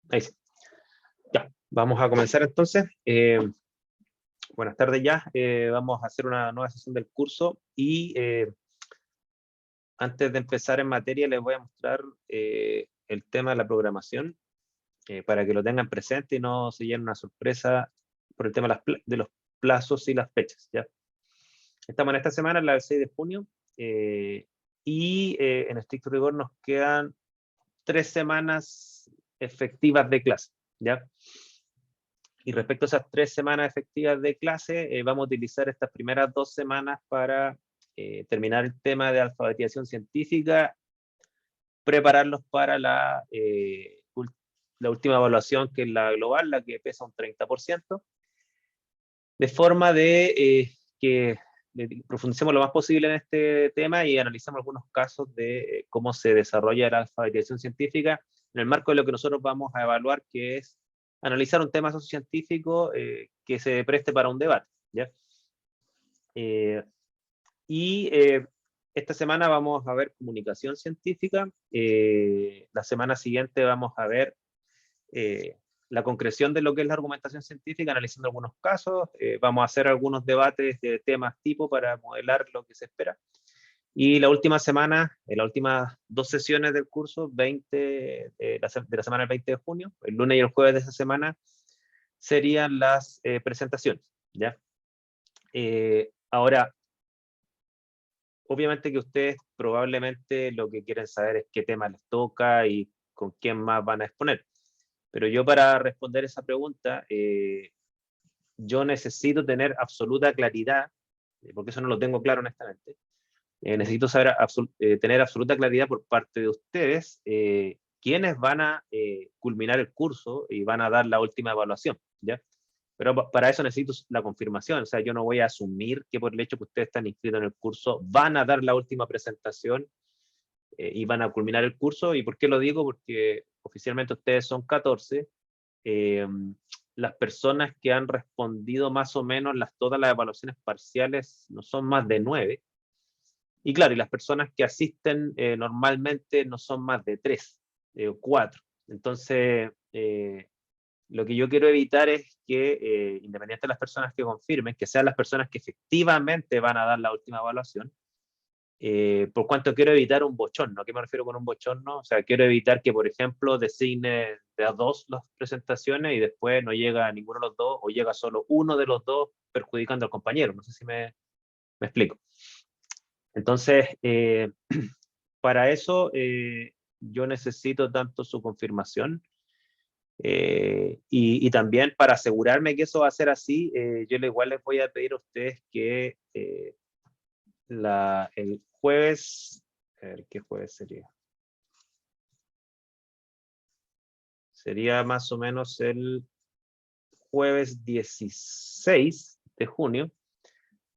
Ahí sí. Ya, vamos a comenzar entonces. Buenas tardes ya. Vamos a hacer una nueva sesión del curso y antes de empezar en materia les voy a mostrar el tema de la programación para que lo tengan presente y no se lleven una sorpresa por el tema de los plazos y las fechas. ¿Ya? Estamos en esta semana, la del 6 de junio, y en estricto rigor nos quedan 3 semanas efectivas de clase. ¿Ya? Y respecto a esas 3 semanas efectivas de clase, vamos a utilizar estas primeras 2 semanas para terminar el tema de alfabetización científica, prepararlos para la última evaluación, que es la global, la que pesa un 30%, de forma de que profundicemos lo más posible en este tema y analicemos algunos casos de cómo se desarrolla la alfabetización científica en el marco de lo que nosotros vamos a evaluar, que es analizar un tema sociocientífico que se preste para un debate. ¿Ya? Esta semana vamos a ver comunicación científica, la semana siguiente vamos a ver la concreción de lo que es la argumentación científica, analizando algunos casos, vamos a hacer algunos debates de temas tipo para modelar lo que se espera. Y la última semana, en las últimas 2 sesiones del curso, de la semana del 20 de junio, el lunes y el jueves de esa semana, serían las presentaciones. ¿Ya? Ahora, obviamente que ustedes probablemente lo que quieren saber es qué tema les toca y con quién más van a exponer. Pero yo, para responder esa pregunta, yo necesito tener absoluta claridad, porque eso no lo tengo claro honestamente. Necesito saber tener absoluta claridad por parte de ustedes quiénes van a culminar el curso y van a dar la última evaluación, ¿ya? Pero para eso necesito la confirmación. O sea, yo no voy a asumir que por el hecho que ustedes están inscritos en el curso van a dar la última presentación y van a culminar el curso. ¿Y por qué lo digo? Porque oficialmente ustedes son 14. Las personas que han respondido más o menos todas las evaluaciones parciales no son más de 9. Y claro, y las personas que asisten normalmente no son más de 3 o 4. Entonces, lo que yo quiero evitar es que, independientemente de las personas que confirmen, que sean las personas que efectivamente van a dar la última evaluación, por cuanto quiero evitar un bochorno. ¿A qué me refiero con un bochorno? O sea, quiero evitar que, por ejemplo, designe de a 2 las presentaciones y después no llega a ninguno de los dos, o llega solo uno de los dos, perjudicando al compañero. No sé si me explico. Entonces, para eso yo necesito tanto su confirmación y también para asegurarme que eso va a ser así, yo igual les voy a pedir a ustedes que el jueves, a ver, ¿qué jueves sería? Sería más o menos el jueves 16 de junio.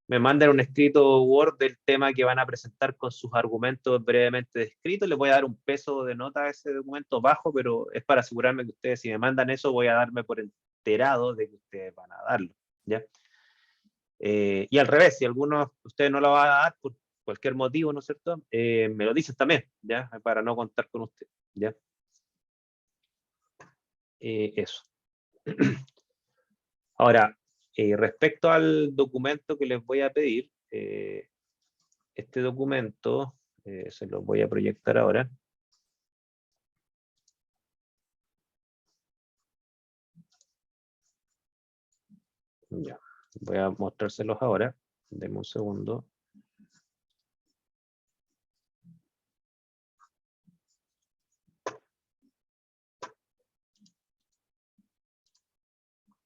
Me mandan un escrito Word del tema que van a presentar con sus argumentos brevemente descritos. Les voy a dar un peso de nota a ese documento bajo, pero es para asegurarme que ustedes, si me mandan eso, voy a darme por enterado de que ustedes van a darlo. ¿Ya? Y al revés, si alguno de ustedes no lo va a dar por cualquier motivo, ¿no es cierto? Me lo dicen también, ¿ya? Para no contar con usted, ¿ya? Eso. Ahora, respecto al documento que les voy a pedir, este documento se lo voy a proyectar ahora. Ya, voy a mostrárselos ahora. Denme un segundo.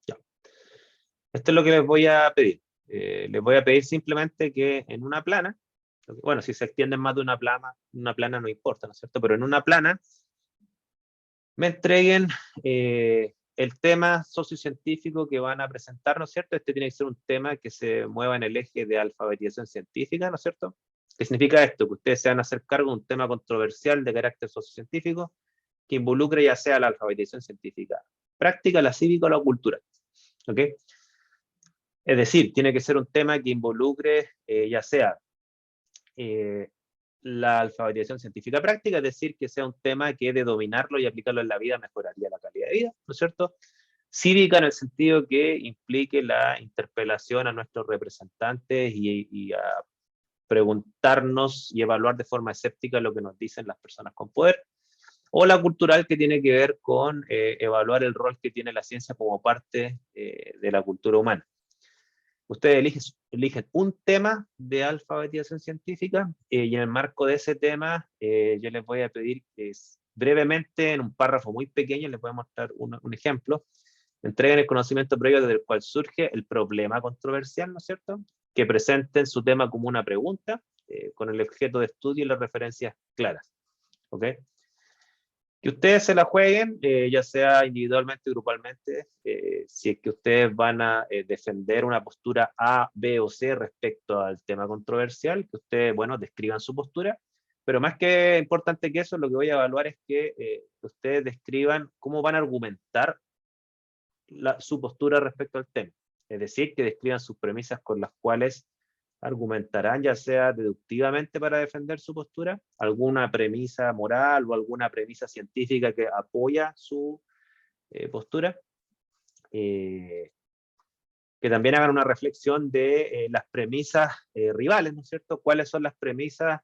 Ya. Esto es lo que les voy a pedir. Les voy a pedir simplemente que en una plana, bueno, si se extienden más de una plana no importa, ¿no es cierto? Pero en una plana me entreguen el tema sociocientífico que van a presentar, ¿no es cierto? Este tiene que ser un tema que se mueva en el eje de alfabetización científica, ¿no es cierto? ¿Qué significa esto? Que ustedes se van a hacer cargo de un tema controversial de carácter sociocientífico que involucre ya sea la alfabetización científica práctica, la cívica o la cultural. ¿Ok? Es decir, tiene que ser un tema que involucre ya sea la alfabetización científica práctica, es decir, que sea un tema que de dominarlo y aplicarlo en la vida mejoraría la calidad de vida, ¿no es cierto? Cívica en el sentido que implique la interpelación a nuestros representantes y a preguntarnos y evaluar de forma escéptica lo que nos dicen las personas con poder. O la cultural, que tiene que ver con evaluar el rol que tiene la ciencia como parte de la cultura humana. Ustedes eligen un tema de alfabetización científica y en el marco de ese tema yo les voy a pedir que brevemente, en un párrafo muy pequeño, les voy a mostrar un ejemplo. Entreguen el conocimiento previo desde el cual surge el problema controversial, ¿no es cierto? Que presenten su tema como una pregunta con el objeto de estudio y las referencias claras. ¿Ok? Que ustedes se la jueguen, ya sea individualmente o grupalmente, si es que ustedes van a defender una postura A, B o C respecto al tema controversial, que ustedes, bueno, describan su postura, pero más que importante que eso, lo que voy a evaluar es que ustedes describan cómo van a argumentar su postura respecto al tema. Es decir, que describan sus premisas con las cuales argumentarán, ya sea deductivamente para defender su postura, alguna premisa moral o alguna premisa científica que apoya su postura, que también hagan una reflexión de las premisas rivales, ¿no es cierto? ¿Cuáles son las premisas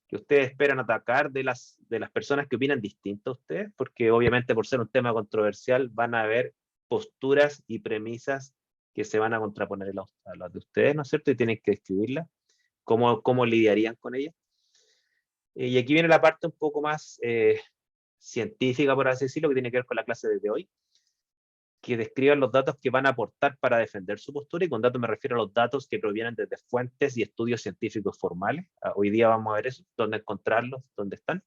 que ustedes esperan atacar de las personas que opinan distinto a ustedes? Porque obviamente por ser un tema controversial van a haber posturas y premisas que se van a contraponer a las de ustedes, ¿no es cierto? Y tienen que escribirlas. ¿Cómo lidiarían con ellas? Y aquí viene la parte un poco más científica, por así decirlo, que tiene que ver con la clase de hoy, que describan los datos que van a aportar para defender su postura, y con datos me refiero a los datos que provienen desde fuentes y estudios científicos formales. Hoy día vamos a ver eso, dónde encontrarlos, dónde están.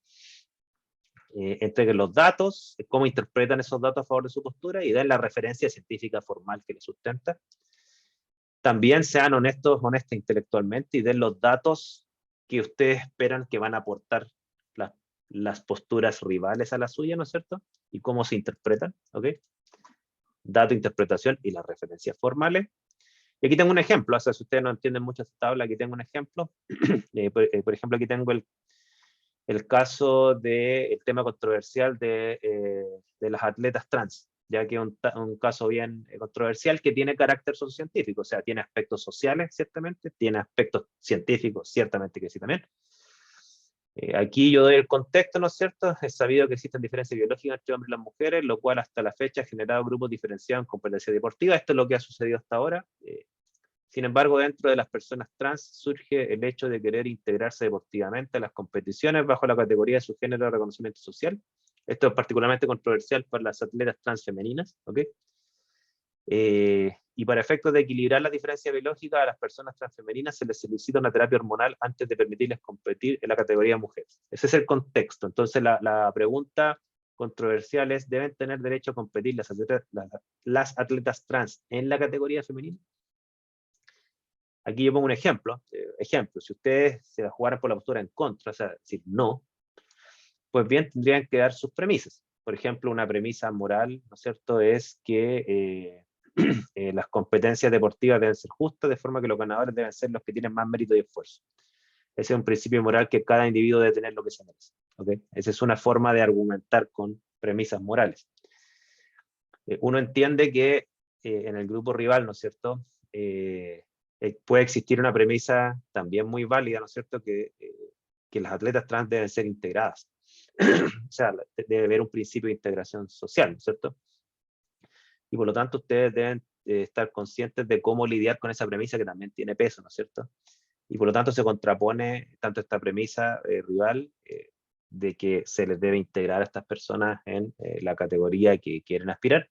Entreguen los datos, cómo interpretan esos datos a favor de su postura y den la referencia científica formal que les sustenta. También sean honestos intelectualmente y den los datos que ustedes esperan que van a aportar las posturas rivales a la suya, ¿no es cierto? Y cómo se interpretan, ¿ok? Dato, interpretación y las referencias formales. Y aquí tengo un ejemplo, o sea, si ustedes no entienden mucho esta tabla, aquí tengo un ejemplo. Por ejemplo, aquí tengo el caso del tema controversial de las atletas trans, ya que es un caso bien controversial que tiene carácter sociocientífico, o sea, tiene aspectos sociales, ciertamente, tiene aspectos científicos, ciertamente que sí también. Aquí yo doy el contexto, ¿no es cierto? Es sabido que existen diferencias biológicas entre hombres y las mujeres, lo cual hasta la fecha ha generado grupos diferenciados en competencia deportiva. Esto es lo que ha sucedido hasta ahora. Sin embargo, dentro de las personas trans surge el hecho de querer integrarse deportivamente a las competiciones bajo la categoría de su género de reconocimiento social. Esto es particularmente controversial para las atletas trans femeninas, ¿ok? Y para efectos de equilibrar la diferencia biológica, a las personas transfemeninas se les solicita una terapia hormonal antes de permitirles competir en la categoría mujeres. Ese es el contexto. Entonces, la pregunta controversial es, ¿deben tener derecho a competir las atletas trans en la categoría femenina? Aquí yo pongo un ejemplo. Si ustedes se la jugaran por la postura en contra, o sea, decir no, pues bien, tendrían que dar sus premisas. Por ejemplo, una premisa moral, ¿no es cierto?, es que las competencias deportivas deben ser justas, de forma que los ganadores deben ser los que tienen más mérito y esfuerzo. Ese es un principio moral que cada individuo debe tener lo que se merece. ¿Okay? Esa es una forma de argumentar con premisas morales. Uno entiende que en el grupo rival, ¿no es cierto?, puede existir una premisa también muy válida, ¿no es cierto?, que las atletas trans deben ser integradas. O sea, debe haber un principio de integración social, ¿no es cierto? Y por lo tanto ustedes deben estar conscientes de cómo lidiar con esa premisa que también tiene peso, ¿no es cierto? Y por lo tanto se contrapone tanto esta premisa rival de que se les debe integrar a estas personas en la categoría que quieren aspirar,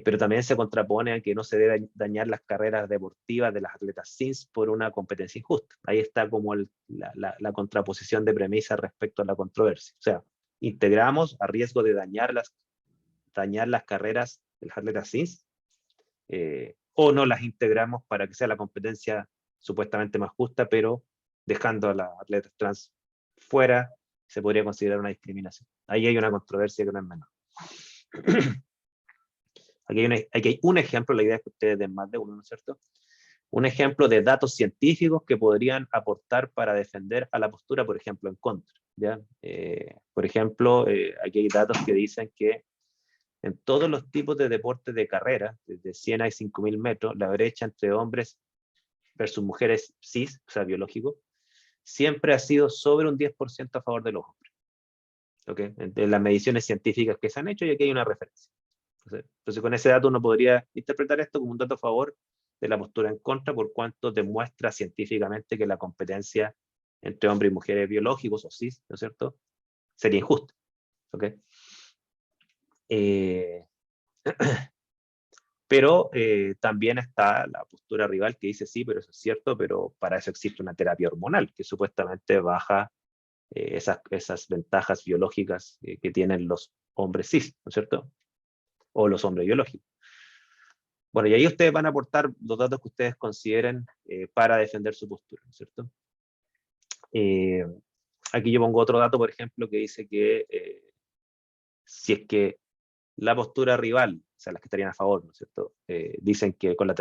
pero también se contrapone a que no se debe dañar las carreras deportivas de las atletas cis por una competencia injusta. Ahí está como la contraposición de premisas respecto a la controversia. O sea, integramos a riesgo de dañar las carreras de las atletas cis, o no las integramos para que sea la competencia supuestamente más justa, pero dejando a las atletas trans fuera, se podría considerar una discriminación. Ahí hay una controversia que no es menor. Aquí hay un ejemplo, la idea es que ustedes den más de uno, ¿no es cierto? un ejemplo de datos científicos que podrían aportar para defender a la postura, por ejemplo, en contra. ¿Ya? Por ejemplo, aquí hay datos que dicen que en todos los tipos de deportes de carrera, desde 100 a 5.000 metros, la brecha entre hombres versus mujeres cis, o sea, biológicos, siempre ha sido sobre un 10% a favor de los hombres. ¿Okay? En las mediciones científicas que se han hecho, y aquí hay una referencia. Entonces, con ese dato uno podría interpretar esto como un dato a favor de la postura en contra, por cuanto demuestra científicamente que la competencia entre hombres y mujeres biológicos o cis, ¿no es cierto?, sería injusta. ¿Okay? Pero también está la postura rival que dice sí, pero eso es cierto, pero para eso existe una terapia hormonal que supuestamente baja esas ventajas biológicas que tienen los hombres cis, ¿no es cierto? O los hombres biológicos. Bueno, y ahí ustedes van a aportar los datos que ustedes consideren para defender su postura, ¿no es cierto? Aquí yo pongo otro dato, por ejemplo, que dice que si es que la postura rival, o sea, las que estarían a favor, ¿no es cierto? Dicen que con la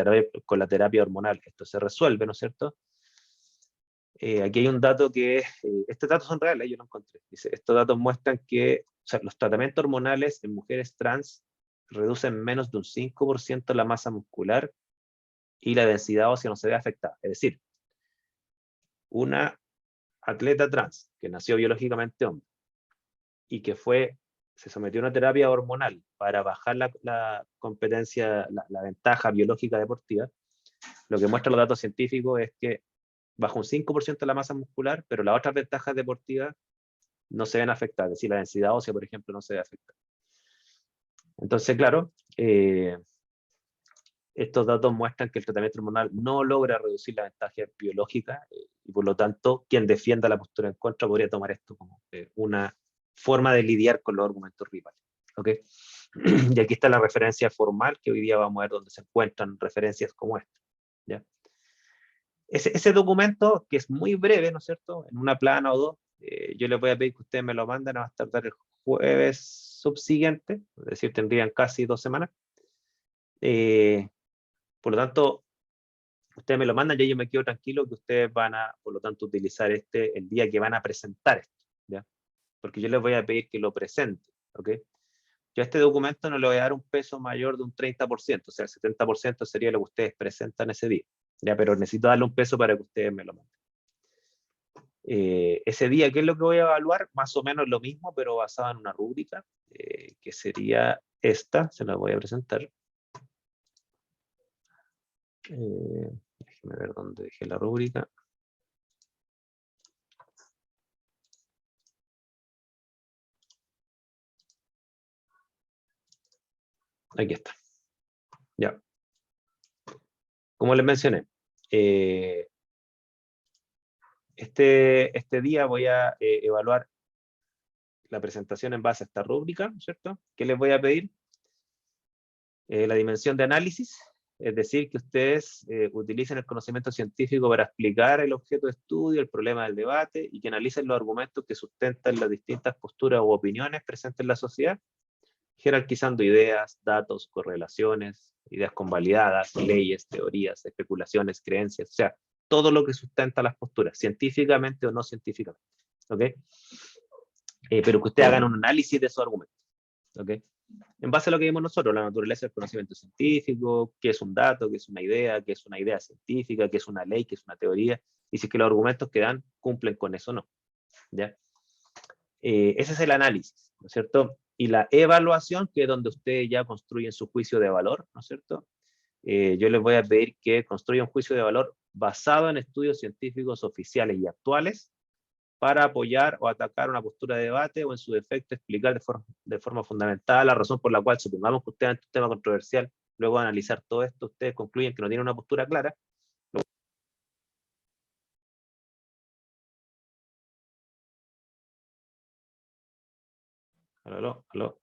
terapia hormonal esto se resuelve, ¿no es cierto? Aquí hay un dato que, estos datos son reales, yo lo encontré. Dice, estos datos muestran que, o sea, los tratamientos hormonales en mujeres trans reducen menos de un 5% la masa muscular y la densidad ósea no se ve afectada. Es decir, una atleta trans que nació biológicamente hombre y que se sometió a una terapia hormonal para bajar la competencia, la ventaja biológica deportiva, lo que muestran los datos científicos es que baja un 5% la masa muscular, pero las otras ventajas deportivas no se ven afectadas, es decir, la densidad ósea, por ejemplo, no se ve afectada. Entonces, claro, estos datos muestran que el tratamiento hormonal no logra reducir la ventaja biológica y por lo tanto, quien defienda la postura en contra podría tomar esto como una forma de lidiar con los argumentos rivales. ¿Okay? Y aquí está la referencia formal que hoy día vamos a ver donde se encuentran referencias como esta. ¿Ya? Ese documento, que es muy breve, ¿no es cierto?, en una plana o dos, yo les voy a pedir que ustedes me lo manden a tardar el jueves subsiguiente, es decir, tendrían casi 2 semanas. Por lo tanto, ustedes me lo mandan y yo me quedo tranquilo que ustedes van a, por lo tanto, utilizar el día que van a presentar esto, ¿ya? Porque yo les voy a pedir que lo presenten, ¿ok? Yo a este documento no le voy a dar un peso mayor de un 30%, o sea, el 70% sería lo que ustedes presentan ese día, ¿ya? Pero necesito darle un peso para que ustedes me lo manden. Ese día, ¿qué es lo que voy a evaluar? Más o menos lo mismo, pero basado en una rúbrica, que sería esta, se la voy a presentar. Déjeme ver dónde dejé la rúbrica. Aquí está. Ya. Como les mencioné, este día voy a evaluar la presentación en base a esta rúbrica, ¿cierto? ¿Qué les voy a pedir? La dimensión de análisis, es decir, que ustedes utilicen el conocimiento científico para explicar el objeto de estudio, el problema del debate, y que analicen los argumentos que sustentan las distintas posturas u opiniones presentes en la sociedad, jerarquizando ideas, datos, correlaciones, ideas convalidadas, leyes, teorías, especulaciones, creencias, o sea, todo lo que sustenta las posturas, científicamente o no científicamente. ¿Ok? Pero que ustedes hagan un análisis de esos argumentos. ¿Ok? En base a lo que vimos nosotros, la naturaleza del conocimiento científico, qué es un dato, qué es una idea científica, qué es una ley, qué es una teoría, y si es que los argumentos que dan cumplen con eso o no. ¿Ya? Ese es el análisis, ¿no es cierto? Y la evaluación, que es donde ustedes ya construyen su juicio de valor, ¿no es cierto? Yo les voy a pedir que construyan un juicio de valor basado en estudios científicos oficiales y actuales para apoyar o atacar una postura de debate o en su defecto explicar de forma fundamental la razón por la cual, supongamos que ustedes ante un tema controversial, luego de analizar todo esto, ustedes concluyen que no tienen una postura clara. ¿Aló? ¿Aló?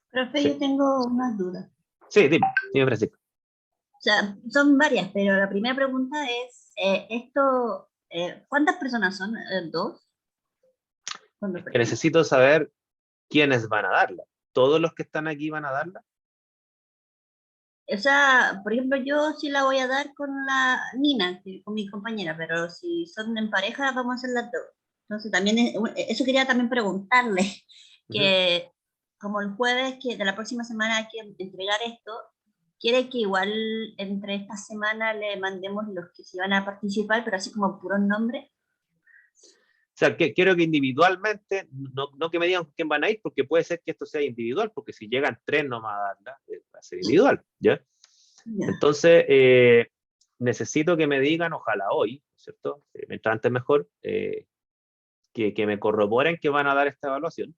Profe, yo Sí, tengo unas dudas. sí, dime, Francisco. O sea, son varias, pero la primera pregunta es, ¿cuántas personas son? ¿Dos? ¿Cuántas Es que personas? necesito saber quiénes van a darla. ¿Todos los que están aquí van a darla? O sea, por ejemplo, yo sí la voy a dar con la Nina, con mi compañera, pero si son en pareja, vamos a hacer las dos. Entonces, también eso quería también preguntarle, Ujú. que como el jueves que de la próxima semana hay que entregar esto, quiere que igual entre esta semana le mandemos los que se van a participar, pero así como puros nombres. O sea, que quiero que individualmente, no que me digan quién van a ir, porque puede ser que esto sea individual, porque si llegan tres nomás a darla, va a ser individual, ¿ya? Ya, Entonces, necesito que me digan, ojalá hoy, ¿cierto? Mientras antes mejor, que me corroboren que van a dar esta evaluación.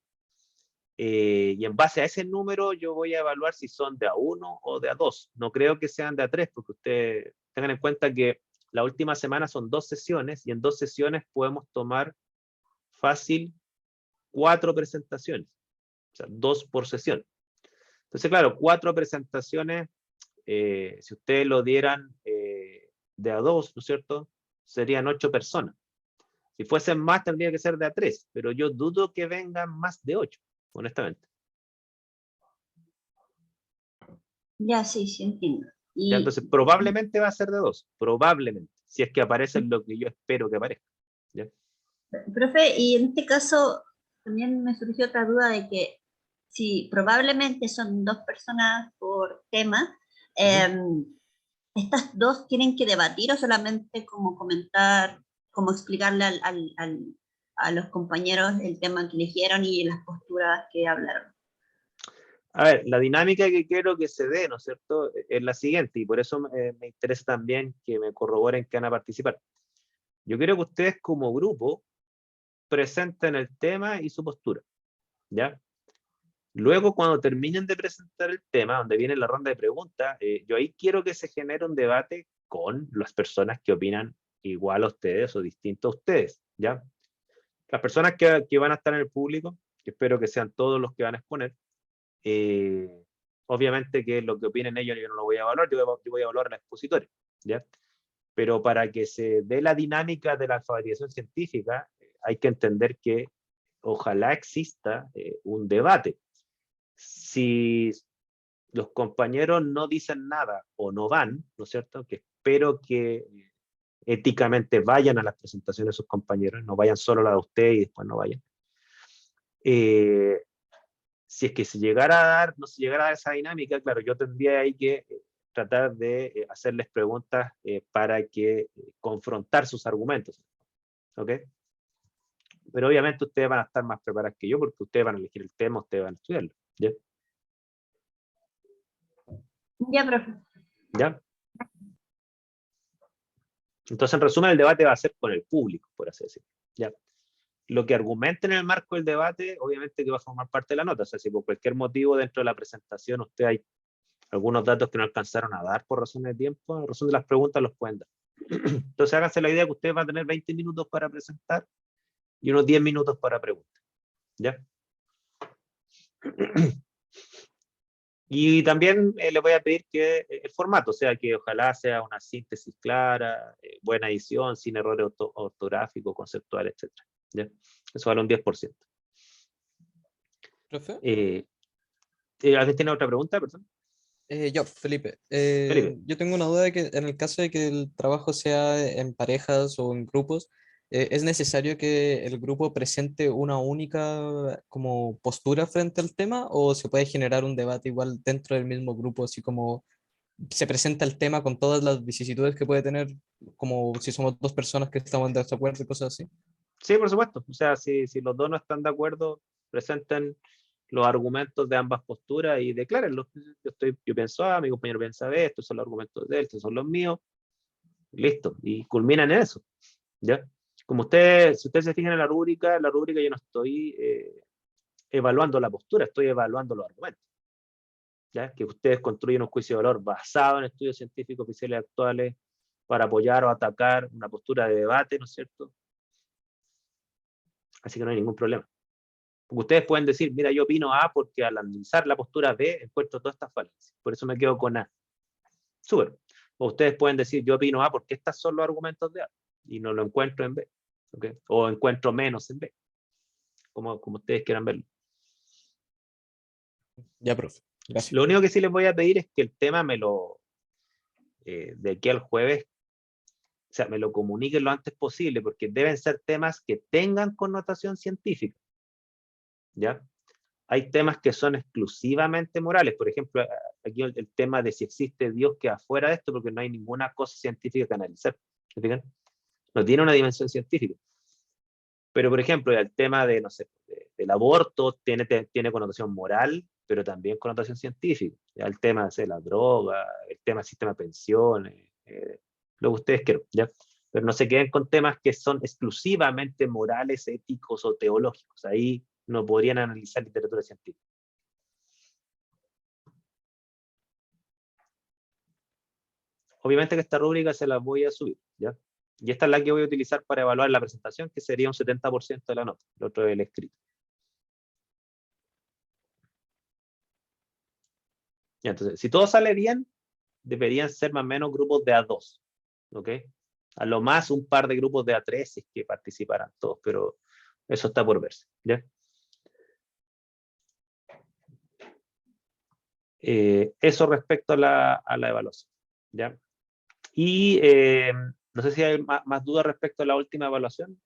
Y en base a ese número yo voy a evaluar si son de A1 o de A2. No creo que sean de A3, porque ustedes tengan en cuenta que la última semana son 2 sesiones y en 2 sesiones podemos tomar fácil 4 presentaciones, o sea, 2 por sesión. Entonces, claro, 4 presentaciones, si ustedes lo dieran de A2, ¿no es cierto? Serían 8 personas. Si fuesen más, tendría que ser de A3, pero yo dudo que vengan más de 8, honestamente. ya sí, sí entiendo. ¿Ya? Y, Entonces, probablemente va a ser de 2, probablemente, si es que aparece lo que yo espero que aparezca. ¿Ya? profe, y en este caso también me surgió otra duda de que si probablemente son dos personas por tema, Ujú. eh, ¿estas dos tienen que debatir o solamente como comentar, como explicarle a los compañeros el tema que eligieron y las posturas que hablaron? A ver, la dinámica que quiero que se dé, ¿no es cierto?, es la siguiente, y por eso me interesa también que me corroboren que van a participar. Yo quiero que ustedes como grupo presenten el tema y su postura, ¿ya? Luego, cuando terminen de presentar el tema, donde viene la ronda de preguntas, yo ahí quiero que se genere un debate con las personas que opinan igual a ustedes o distinto a ustedes, ¿ya? Las personas que van a estar en el público, que espero que sean todos los que van a exponer, obviamente que lo que opinen ellos yo no lo voy a evaluar, yo voy a evaluar a la expositoria, ¿ya? Pero para que se dé la dinámica de la alfabetización científica, hay que entender que ojalá exista un debate. Si los compañeros no dicen nada o no van, ¿no es cierto? Que espero que éticamente vayan a las presentaciones de sus compañeros, no vayan solo a la de ustedes y después no vayan. Eh, si es que se llegara a dar, no se llegara a dar esa dinámica, claro, yo tendría ahí que tratar de hacerles preguntas para que confrontar sus argumentos, ¿ok? Pero obviamente ustedes van a estar más preparados que yo porque ustedes van a elegir el tema, ustedes van a estudiarlo, ¿ya? Ya, profe. ¿Ya? Entonces, en resumen, el debate va a ser con el público, por así decirlo, ¿ya? Lo que argumenten en el marco del debate, obviamente que va a formar parte de la nota, o sea, si por cualquier motivo dentro de la presentación usted hay algunos datos que no alcanzaron a dar por razones de tiempo, en razón de las preguntas los pueden dar. Entonces háganse la idea que ustedes van a tener 20 minutos para presentar y unos 10 minutos para preguntar, ¿ya? Y también les voy a pedir que el formato, o sea, que ojalá sea una síntesis clara, buena edición, sin errores ortográficos, conceptuales, etcétera, ¿ya? Eso vale un 10%. ¿Profe? ¿Alguien tiene otra pregunta, perdón? Yo, Felipe. Felipe. Yo tengo una duda de que en el caso de que el trabajo sea en parejas o en grupos, ¿es necesario que el grupo presente una única como postura frente al tema o se puede generar un debate igual dentro del mismo grupo, así como se presenta el tema con todas las vicisitudes que puede tener, como si somos dos personas que estamos en desacuerdo y cosas así? Sí, por supuesto. O sea, si los dos no están de acuerdo, presenten los argumentos de ambas posturas y declárenlos. Yo pienso A, mi compañero piensa B, estos son los argumentos de él, estos son los míos, listo. Y culminan en eso, ¿ya? Como si ustedes se fijan en la rúbrica yo no estoy evaluando la postura, estoy evaluando los argumentos, ¿ya? Que ustedes construyen un juicio de valor basado en estudios científicos oficiales actuales para apoyar o atacar una postura de debate, ¿no es cierto? Así que no hay ningún problema. Porque ustedes pueden decir, mira, yo opino A porque al analizar la postura B encuentro todas estas falencias. Por eso me quedo con A. Súper. O ustedes pueden decir, yo opino A porque estos son los argumentos de A y no lo encuentro en B. ¿Okay? O encuentro menos en B. Como ustedes quieran verlo. Ya, profe. Gracias. Lo único que sí les voy a pedir es que el tema me lo, de aquí al jueves, o sea, me lo comuniquen lo antes posible, porque deben ser temas que tengan connotación científica, ¿ya? Hay temas que son exclusivamente morales, por ejemplo, aquí el tema de si existe Dios queda fuera de esto, porque no hay ninguna cosa científica que analizar, ¿se fijan? No tiene una dimensión científica. Pero, por ejemplo, el tema de, no sé, del aborto tiene connotación moral, pero también connotación científica. Ya el tema de la droga, el tema del sistema de pensiones, lo que ustedes quieran, ¿ya? Pero no se queden con temas que son exclusivamente morales, éticos o teológicos. Ahí no podrían analizar literatura científica. Obviamente que esta rúbrica se la voy a subir, ¿ya? Y esta es la que voy a utilizar para evaluar la presentación, que sería un 70% de la nota. El otro es el escrito. Ya, entonces, si todo sale bien, deberían ser más o menos grupos de A2. ¿Ok? A lo más un par de grupos de A3 si es que participarán todos, pero eso está por verse, ¿ya? Eso respecto a la evaluación, ¿ya? Y no sé si hay más dudas respecto a la última evaluación.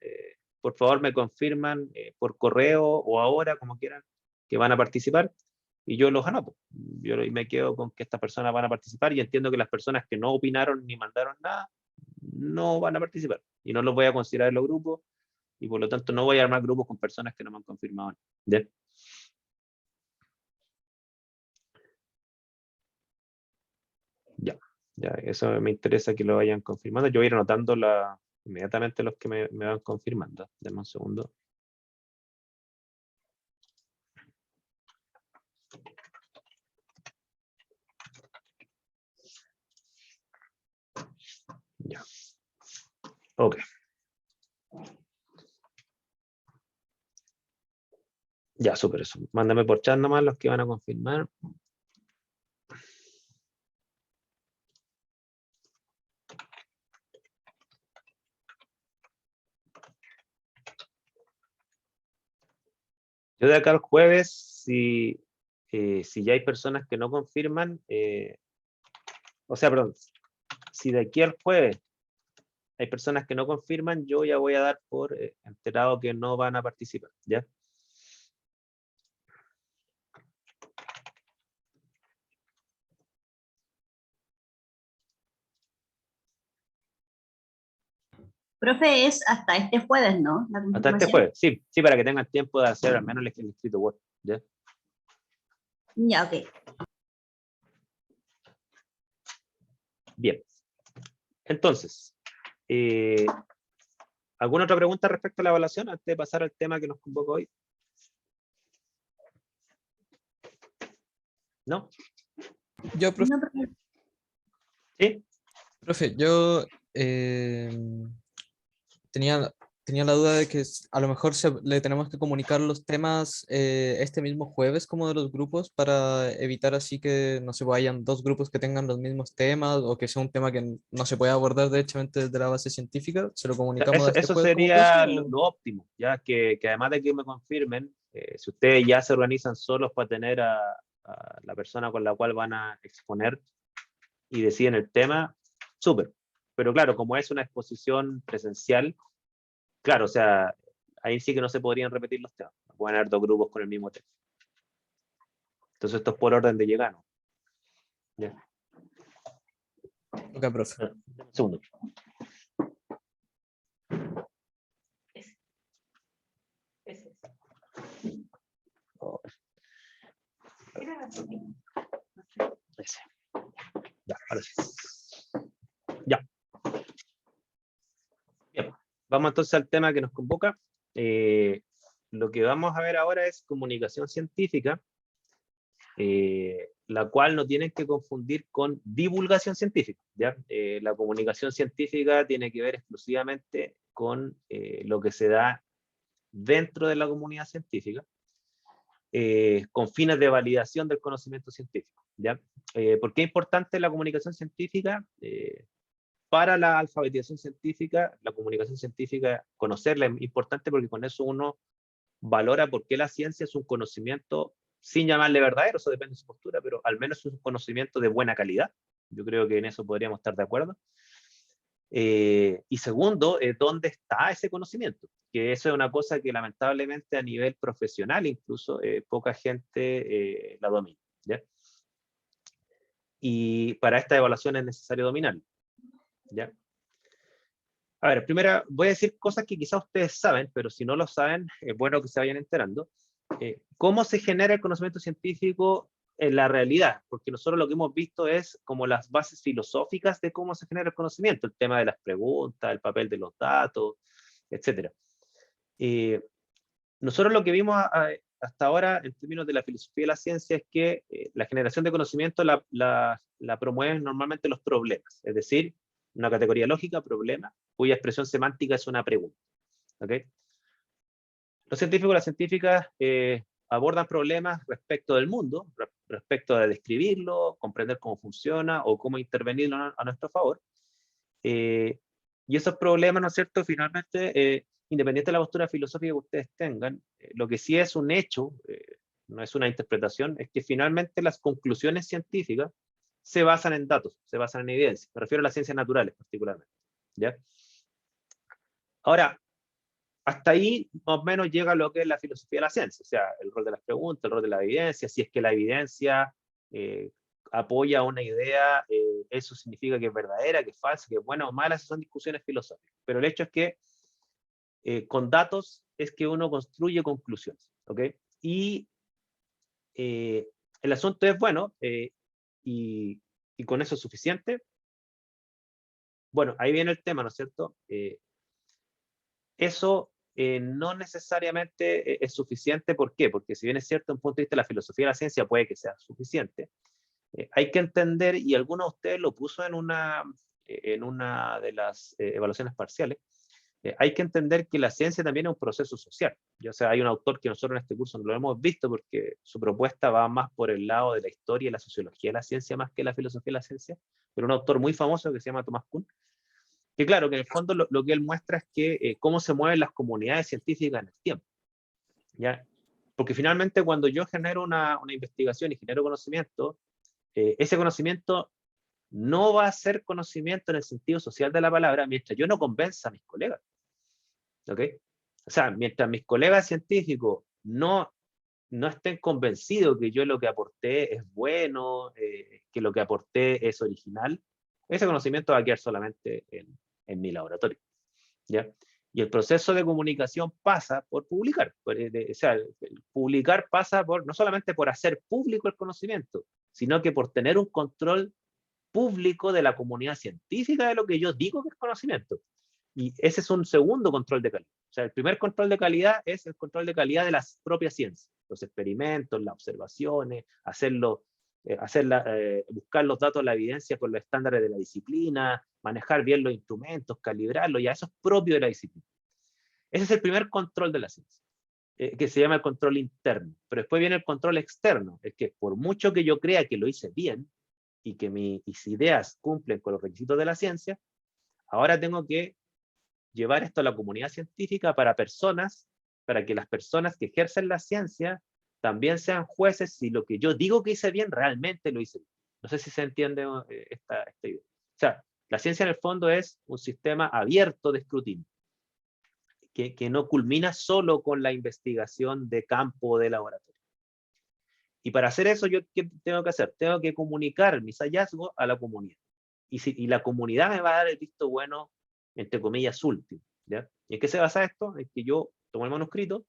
Por favor, me confirman por correo o ahora, como quieran, que van a participar y yo los anoto. Yo me quedo con que estas personas van a participar y entiendo que las personas que no opinaron ni mandaron nada no van a participar y no los voy a considerar en los grupos y por lo tanto no voy a armar grupos con personas que no me han confirmado. ¿Ya? Ya, eso me interesa que lo vayan confirmando. Yo voy a ir anotando inmediatamente los que me van confirmando. Deme un segundo. Ya. Ok. Ya, súper eso. Mándame por chat nomás los que van a confirmar. Yo de acá al jueves, si ya hay personas que no confirman, o sea, perdón, si de aquí al jueves hay personas que no confirman, yo ya voy a dar por enterado que no van a participar, ¿ya? Profe, es hasta este jueves, ¿no? La Hasta este confirmación. jueves, sí, para que tengan tiempo de hacer al menos el escrito Word, ¿ya? Ya, ok. Bien. Entonces, ¿alguna otra pregunta respecto a la evaluación antes de pasar al tema que nos convoca hoy? ¿No? Yo, profe, No, profe. ¿Sí? profe, yo tenía la duda de que a lo mejor le tenemos que comunicar los temas este mismo jueves como de los grupos para evitar así que no se vayan dos grupos que tengan los mismos temas o que sea un tema que no se pueda abordar derechamente desde la base científica. ¿Se lo comunicamos este Eso jueves como clase? sería lo óptimo, ya que además de que me confirmen, si ustedes ya se organizan solos para tener a la persona con la cual van a exponer y deciden el tema, súper. Pero claro, como es una exposición presencial, claro, o sea, ahí sí que no se podrían repetir los temas. No pueden haber dos grupos con el mismo tema. Entonces esto es por orden de llegada, ¿no? Ya. Ok, profe. Un segundo. Oh. Ese. Ya, ahora sí. Ya. Bien. Vamos entonces al tema que nos convoca. Lo que vamos a ver ahora es comunicación científica, la cual no tienen que confundir con divulgación científica, ¿ya? La comunicación científica tiene que ver exclusivamente con lo que se da dentro de la comunidad científica, con fines de validación del conocimiento científico, ¿ya? ¿Por qué es importante la comunicación científica? Para la alfabetización científica, la comunicación científica, conocerla es importante porque con eso uno valora por qué la ciencia es un conocimiento sin llamarle verdadero, eso depende de su postura, pero al menos es un conocimiento de buena calidad. Yo creo que en eso podríamos estar de acuerdo. Y segundo, ¿dónde está ese conocimiento? Que eso es una cosa que lamentablemente a nivel profesional incluso poca gente la domina, ¿ya? Y para esta evaluación es necesario dominarlo, ¿ya? A ver, primero voy a decir cosas que quizás ustedes saben, pero si no lo saben, es bueno que se vayan enterando. ¿Cómo se genera el conocimiento científico en la realidad? Porque nosotros lo que hemos visto es como las bases filosóficas de cómo se genera el conocimiento, el tema de las preguntas, el papel de los datos, etc. Nosotros lo que vimos hasta ahora en términos de la filosofía de la ciencia es que la generación de conocimiento la promueven normalmente los problemas, es decir, una categoría lógica, problema, cuya expresión semántica es una pregunta. ¿Okay? Los científicos y las científicas abordan problemas respecto del mundo, respecto de describirlo, comprender cómo funciona o cómo intervenirlo a nuestro favor. Y esos problemas, ¿no es cierto?, finalmente, independiente de la postura filosófica que ustedes tengan, lo que sí es un hecho, no es una interpretación, es que finalmente las conclusiones científicas se basan en datos, se basan en evidencia. Me refiero a las ciencias naturales particularmente, ¿ya? Ahora, hasta ahí más o menos llega lo que es la filosofía de la ciencia, o sea, el rol de las preguntas, el rol de la evidencia, si es que la evidencia apoya una idea, eso significa que es verdadera, que es falsa, que es buena o mala, esas son discusiones filosóficas. Pero el hecho es que con datos es que uno construye conclusiones, ¿ok? Y el asunto es, bueno, y con eso es suficiente. Bueno, ahí viene el tema, ¿no es cierto? Eso no necesariamente es suficiente. ¿Por qué? Porque si bien es cierto, desde un punto de vista de la filosofía de la ciencia puede que sea suficiente, hay que entender, y alguno de ustedes lo puso en una de las evaluaciones parciales, hay que entender que la ciencia también es un proceso social. O sea, hay un autor que nosotros en este curso no lo hemos visto porque su propuesta va más por el lado de la historia y la sociología de la ciencia más que la filosofía de la ciencia, pero un autor muy famoso que se llama Thomas Kuhn, que claro, que en el fondo lo que él muestra es que cómo se mueven las comunidades científicas en el tiempo, ¿ya? Porque finalmente cuando yo genero una investigación y genero conocimiento, ese conocimiento no va a ser conocimiento en el sentido social de la palabra mientras yo no convenza a mis colegas, ¿ok? O sea, mientras mis colegas científicos no estén convencidos que yo lo que aporté es bueno, que lo que aporté es original, ese conocimiento va a quedar solamente en mi laboratorio, ¿ya? Y el proceso de comunicación pasa por publicar. O sea, el publicar pasa no solamente por hacer público el conocimiento, sino que por tener un control público de la comunidad científica de lo que yo digo que es conocimiento. Y ese es un segundo control de calidad. O sea, el primer control de calidad es el control de calidad de las propias ciencias, los experimentos, las observaciones, buscar los datos, la evidencia con los estándares de la disciplina, manejar bien los instrumentos, calibrarlos, ya eso es propio de la disciplina. Ese es el primer control de la ciencia, que se llama el control interno. Pero después viene el control externo, es que por mucho que yo crea que lo hice bien y que mis ideas cumplen con los requisitos de la ciencia, ahora tengo que llevar esto a la comunidad científica para que las personas que ejercen la ciencia también sean jueces si lo que yo digo que hice bien, realmente lo hice bien. No sé si se entiende esta idea. O sea, la ciencia en el fondo es un sistema abierto de escrutinio, que no culmina solo con la investigación de campo o de laboratorio. Y para hacer eso, ¿yo qué tengo que hacer? Tengo que comunicar mis hallazgos a la comunidad. Y la comunidad me va a dar el visto bueno, entre comillas, último, ¿ya? ¿Y en qué se basa esto? En que yo tomo el manuscrito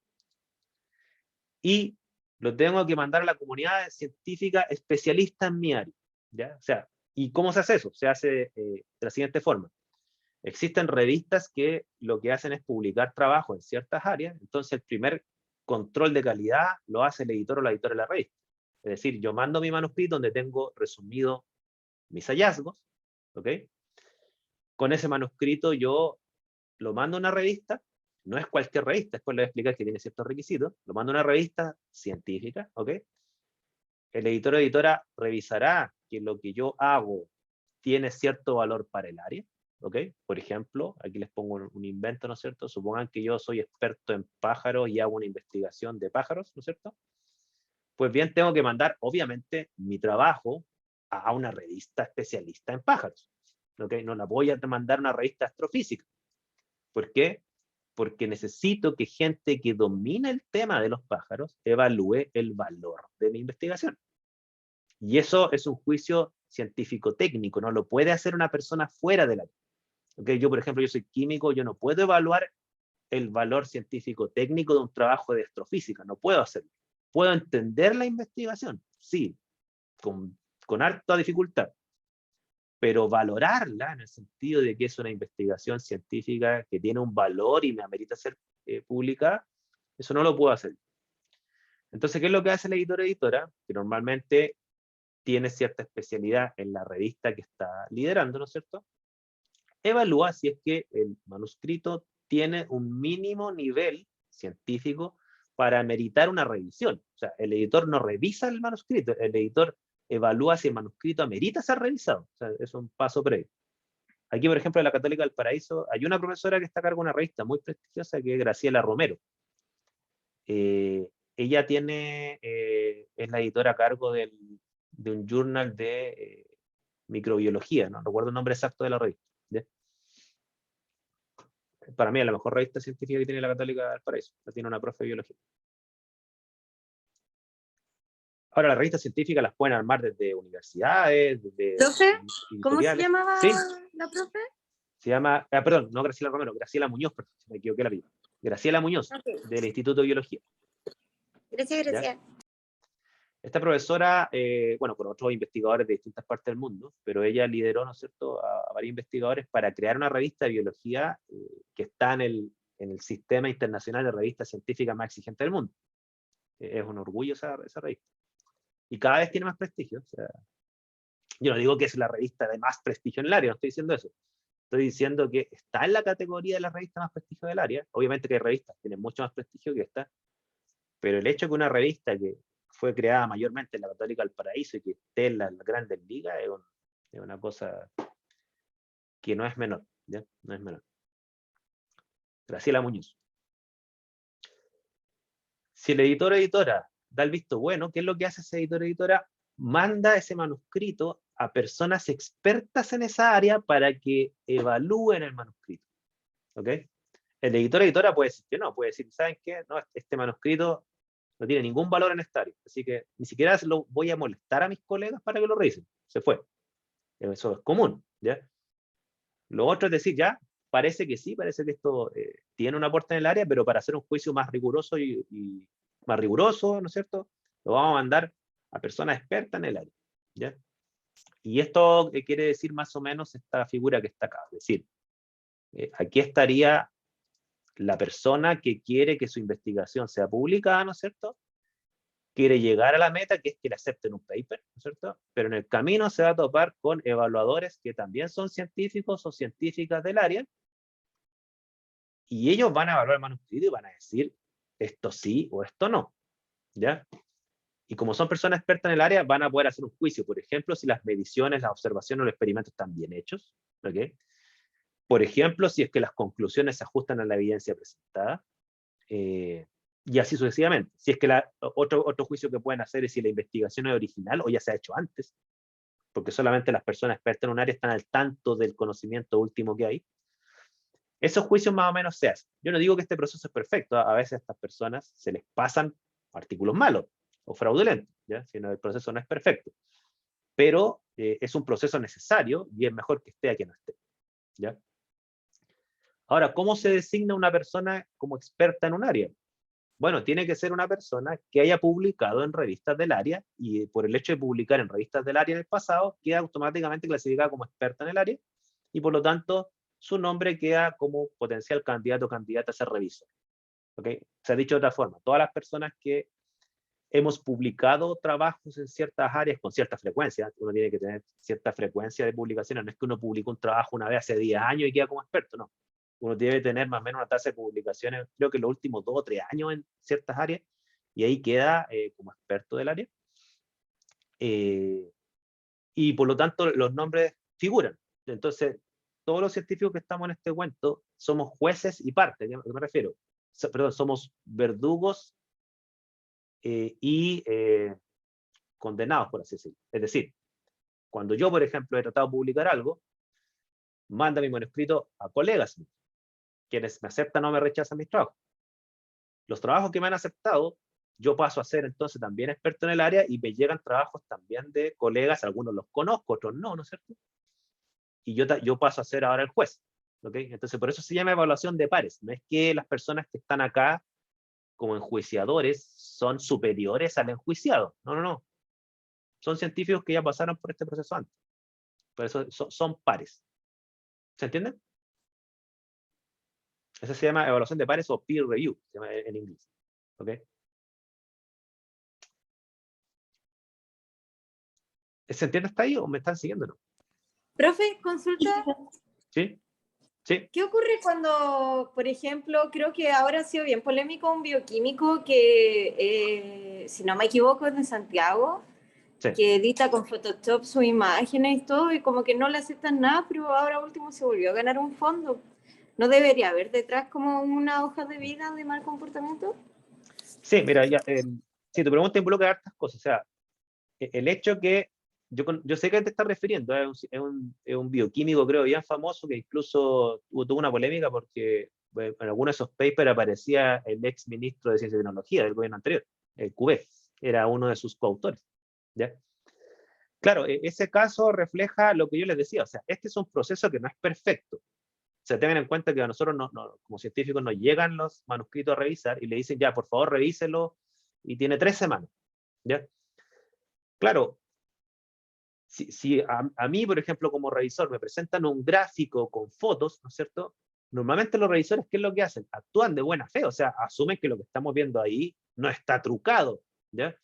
y lo tengo que mandar a la comunidad científica especialista en mi área, ¿ya? O sea, ¿y cómo se hace eso? Se hace de la siguiente forma. Existen revistas que lo que hacen es publicar trabajo en ciertas áreas, entonces el primer control de calidad lo hace el editor o la editora de la revista. Es decir, yo mando mi manuscrito donde tengo resumido mis hallazgos, ¿ok? Con ese manuscrito yo lo mando a una revista, no es cualquier revista, después le voy a explicar que tiene ciertos requisitos, lo mando a una revista científica, ¿ok? El editor o editora revisará que lo que yo hago tiene cierto valor para el área, ¿ok? Por ejemplo, aquí les pongo un invento, ¿no es cierto? Supongan que yo soy experto en pájaros y hago una investigación de pájaros, ¿no es cierto? Pues bien, tengo que mandar, obviamente, mi trabajo a una revista especialista en pájaros. ¿Ok? No la voy a mandar a una revista astrofísica. ¿Por qué? Porque necesito que gente que domine el tema de los pájaros evalúe el valor de mi investigación. Y eso es un juicio científico-técnico, no lo puede hacer una persona fuera de la... ¿Okay? Yo, por ejemplo, yo soy químico, yo no puedo evaluar el valor científico-técnico de un trabajo de astrofísica, no puedo hacerlo. ¿Puedo entender la investigación? Sí, con harta dificultad, pero valorarla en el sentido de que es una investigación científica que tiene un valor y me amerita ser publicada, eso no lo puedo hacer. Entonces, ¿qué es lo que hace la editora? Que normalmente tiene cierta especialidad en la revista que está liderando, ¿no es cierto? Evalúa si es que el manuscrito tiene un mínimo nivel científico para meritar una revisión. O sea, el editor no revisa el manuscrito, el editor evalúa si el manuscrito amerita ser revisado. O sea, es un paso previo. Aquí, por ejemplo, en la Católica del Paraíso, hay una profesora que está a cargo de una revista muy prestigiosa, que es Graciela Romero. Ella es la editora a cargo de un journal de microbiología, no recuerdo el nombre exacto de la revista. ¿Ya? Para mí es la mejor revista científica que tiene la Católica del Paraíso. La tiene una profe de biología. Ahora, las revistas científicas las pueden armar desde universidades, desde ¿Profe? ¿Cómo se editoriales. llamaba ¿Sí? la profe? Se llama, perdón, no Graciela Romero, Graciela Muñoz, perdón, me equivoqué la vida. Graciela Muñoz, Ok. del Instituto de Biología. Gracias, ¿Ya? gracias. Esta profesora, bueno, con otros investigadores de distintas partes del mundo, pero ella lideró, ¿no es cierto?, a varios investigadores para crear una revista de biología que está en el sistema internacional de revistas científicas más exigente del mundo. Es un orgullo esa revista. Y cada vez tiene más prestigio. O sea, yo no digo que es la revista de más prestigio en el área, no estoy diciendo eso. Estoy diciendo que está en la categoría de la revista más prestigio del área. Obviamente que hay revistas que tienen mucho más prestigio que esta, pero el hecho de que una revista que fue creada mayormente en la Católica del Paraíso y que esté en las grandes ligas es una cosa que no es menor, ¿ya? No es menor. Graciela Muñoz. Si el editor o editora da el visto bueno, ¿qué es lo que hace ese editor o editora? Manda ese manuscrito a personas expertas en esa área para que evalúen el manuscrito. ¿Ok? El editor o editora puede decir que no, puede decir, ¿saben qué? No, este manuscrito no tiene ningún valor en esta área, así que ni siquiera lo voy a molestar a mis colegas para que lo revisen. Se fue. Eso es común, ¿ya? Lo otro es decir, ya, parece que sí, parece que esto tiene un aporte en el área, pero para hacer un juicio más riguroso y más riguroso, ¿no es cierto? Lo vamos a mandar a personas expertas en el área, ¿ya? Y esto quiere decir más o menos esta figura que está acá, es decir, aquí estaría la persona que quiere que su investigación sea publicada, ¿no es cierto? Quiere llegar a la meta, que es que le acepten un paper, ¿no es cierto? Pero en el camino se va a topar con evaluadores que también son científicos o científicas del área, y ellos van a evaluar el manuscrito y van a decir esto sí o esto no, ¿ya? Y como son personas expertas en el área, van a poder hacer un juicio, por ejemplo, si las mediciones, las observaciones o los experimentos están bien hechos, ¿ok? Por ejemplo, si es que las conclusiones se ajustan a la evidencia presentada, y así sucesivamente. Si es que otro juicio que pueden hacer es si la investigación es original o ya se ha hecho antes, porque solamente las personas expertas en un área están al tanto del conocimiento último que hay. Esos juicios más o menos se hacen. Yo no digo que este proceso es perfecto, a veces a estas personas se les pasan artículos malos o fraudulentos, ¿ya? Si no, el proceso no es perfecto. Pero es un proceso necesario y es mejor que esté a que no esté, ¿ya? Ahora, ¿cómo se designa una persona como experta en un área? Bueno, tiene que ser una persona que haya publicado en revistas del área, y por el hecho de publicar en revistas del área en el pasado, queda automáticamente clasificada como experta en el área, y por lo tanto su nombre queda como potencial candidato o candidata a ser revisor. ¿Okay? Se ha dicho de otra forma, todas las personas que hemos publicado trabajos en ciertas áreas con cierta frecuencia, uno tiene que tener cierta frecuencia de publicaciones, no es que uno publicó un trabajo una vez hace 10 años y queda como experto, no. Uno debe tener más o menos una tasa de publicaciones, creo que los últimos 2 o 3 años en ciertas áreas, y ahí queda como experto del área. Y por lo tanto los nombres figuran. Entonces, todos los científicos que estamos en este cuento somos jueces y partes. ¿A qué me refiero? Perdón, somos verdugos y condenados, por así decirlo. Es decir, cuando yo, por ejemplo, he tratado de publicar algo, manda mi manuscrito a colegas, quienes me aceptan o me rechazan mis trabajos. Los trabajos que me han aceptado, yo paso a ser entonces también experto en el área y me llegan trabajos también de colegas, algunos los conozco, otros no, ¿no es cierto? Y yo paso a ser ahora el juez, ¿ok? Entonces por eso se llama evaluación de pares. No es que las personas que están acá como enjuiciadores son superiores al enjuiciado. No, no, no. Son científicos que ya pasaron por este proceso antes. Por eso son pares. ¿Se entiende? Eso se llama evaluación de pares o peer review, se llama en inglés. ¿Ok? ¿Se entiende hasta ahí o me están siguiendo? ¿No? Profe, consulta. ¿Sí? ¿Sí? ¿Qué ocurre cuando, por ejemplo, creo que ahora ha sido bien polémico un bioquímico que, si no me equivoco, es de Santiago, Sí. que edita con Photoshop sus imágenes y todo, y como que no le aceptan nada, pero ahora último se volvió a ganar un fondo? ¿No debería haber detrás como una hoja de vida de mal comportamiento? Sí, mira, ya, si tu pregunta involucra hartas cosas, o sea, el hecho que yo sé a qué te estás refiriendo, es un bioquímico, creo, bien famoso, que incluso tuvo una polémica porque en algunos de esos papers aparecía el ex ministro de Ciencia y Tecnología del gobierno anterior, el Cubé, era uno de sus coautores. ¿Ya? Claro, ese caso refleja lo que yo les decía, o sea, este es un proceso que no es perfecto. O sea, tengan en cuenta que a nosotros como científicos nos llegan los manuscritos a revisar y le dicen, ya, por favor, revíselo, y tiene 3 semanas. ¿Ya? Claro, si a mí, por ejemplo, como revisor, me presentan un gráfico con fotos, ¿no es cierto? Normalmente los revisores, ¿qué es lo que hacen? Actúan de buena fe, o sea, asumen que lo que estamos viendo ahí no está trucado, ¿ya?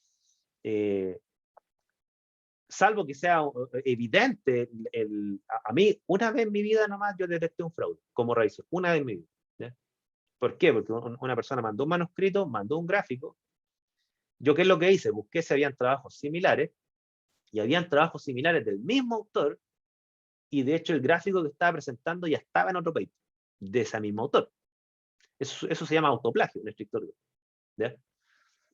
Salvo que sea evidente, a mí, una vez en mi vida nomás, yo detecté un fraude como revisor, una vez en mi vida. ¿Ya? ¿Por qué? Porque una persona mandó un manuscrito, mandó un gráfico. Yo, ¿qué es lo que hice? Busqué si habían trabajos similares, y habían trabajos similares del mismo autor, y de hecho el gráfico que estaba presentando ya estaba en otro paper, de ese mismo autor. Eso se llama autoplagio en estricto rigor. ¿Ya?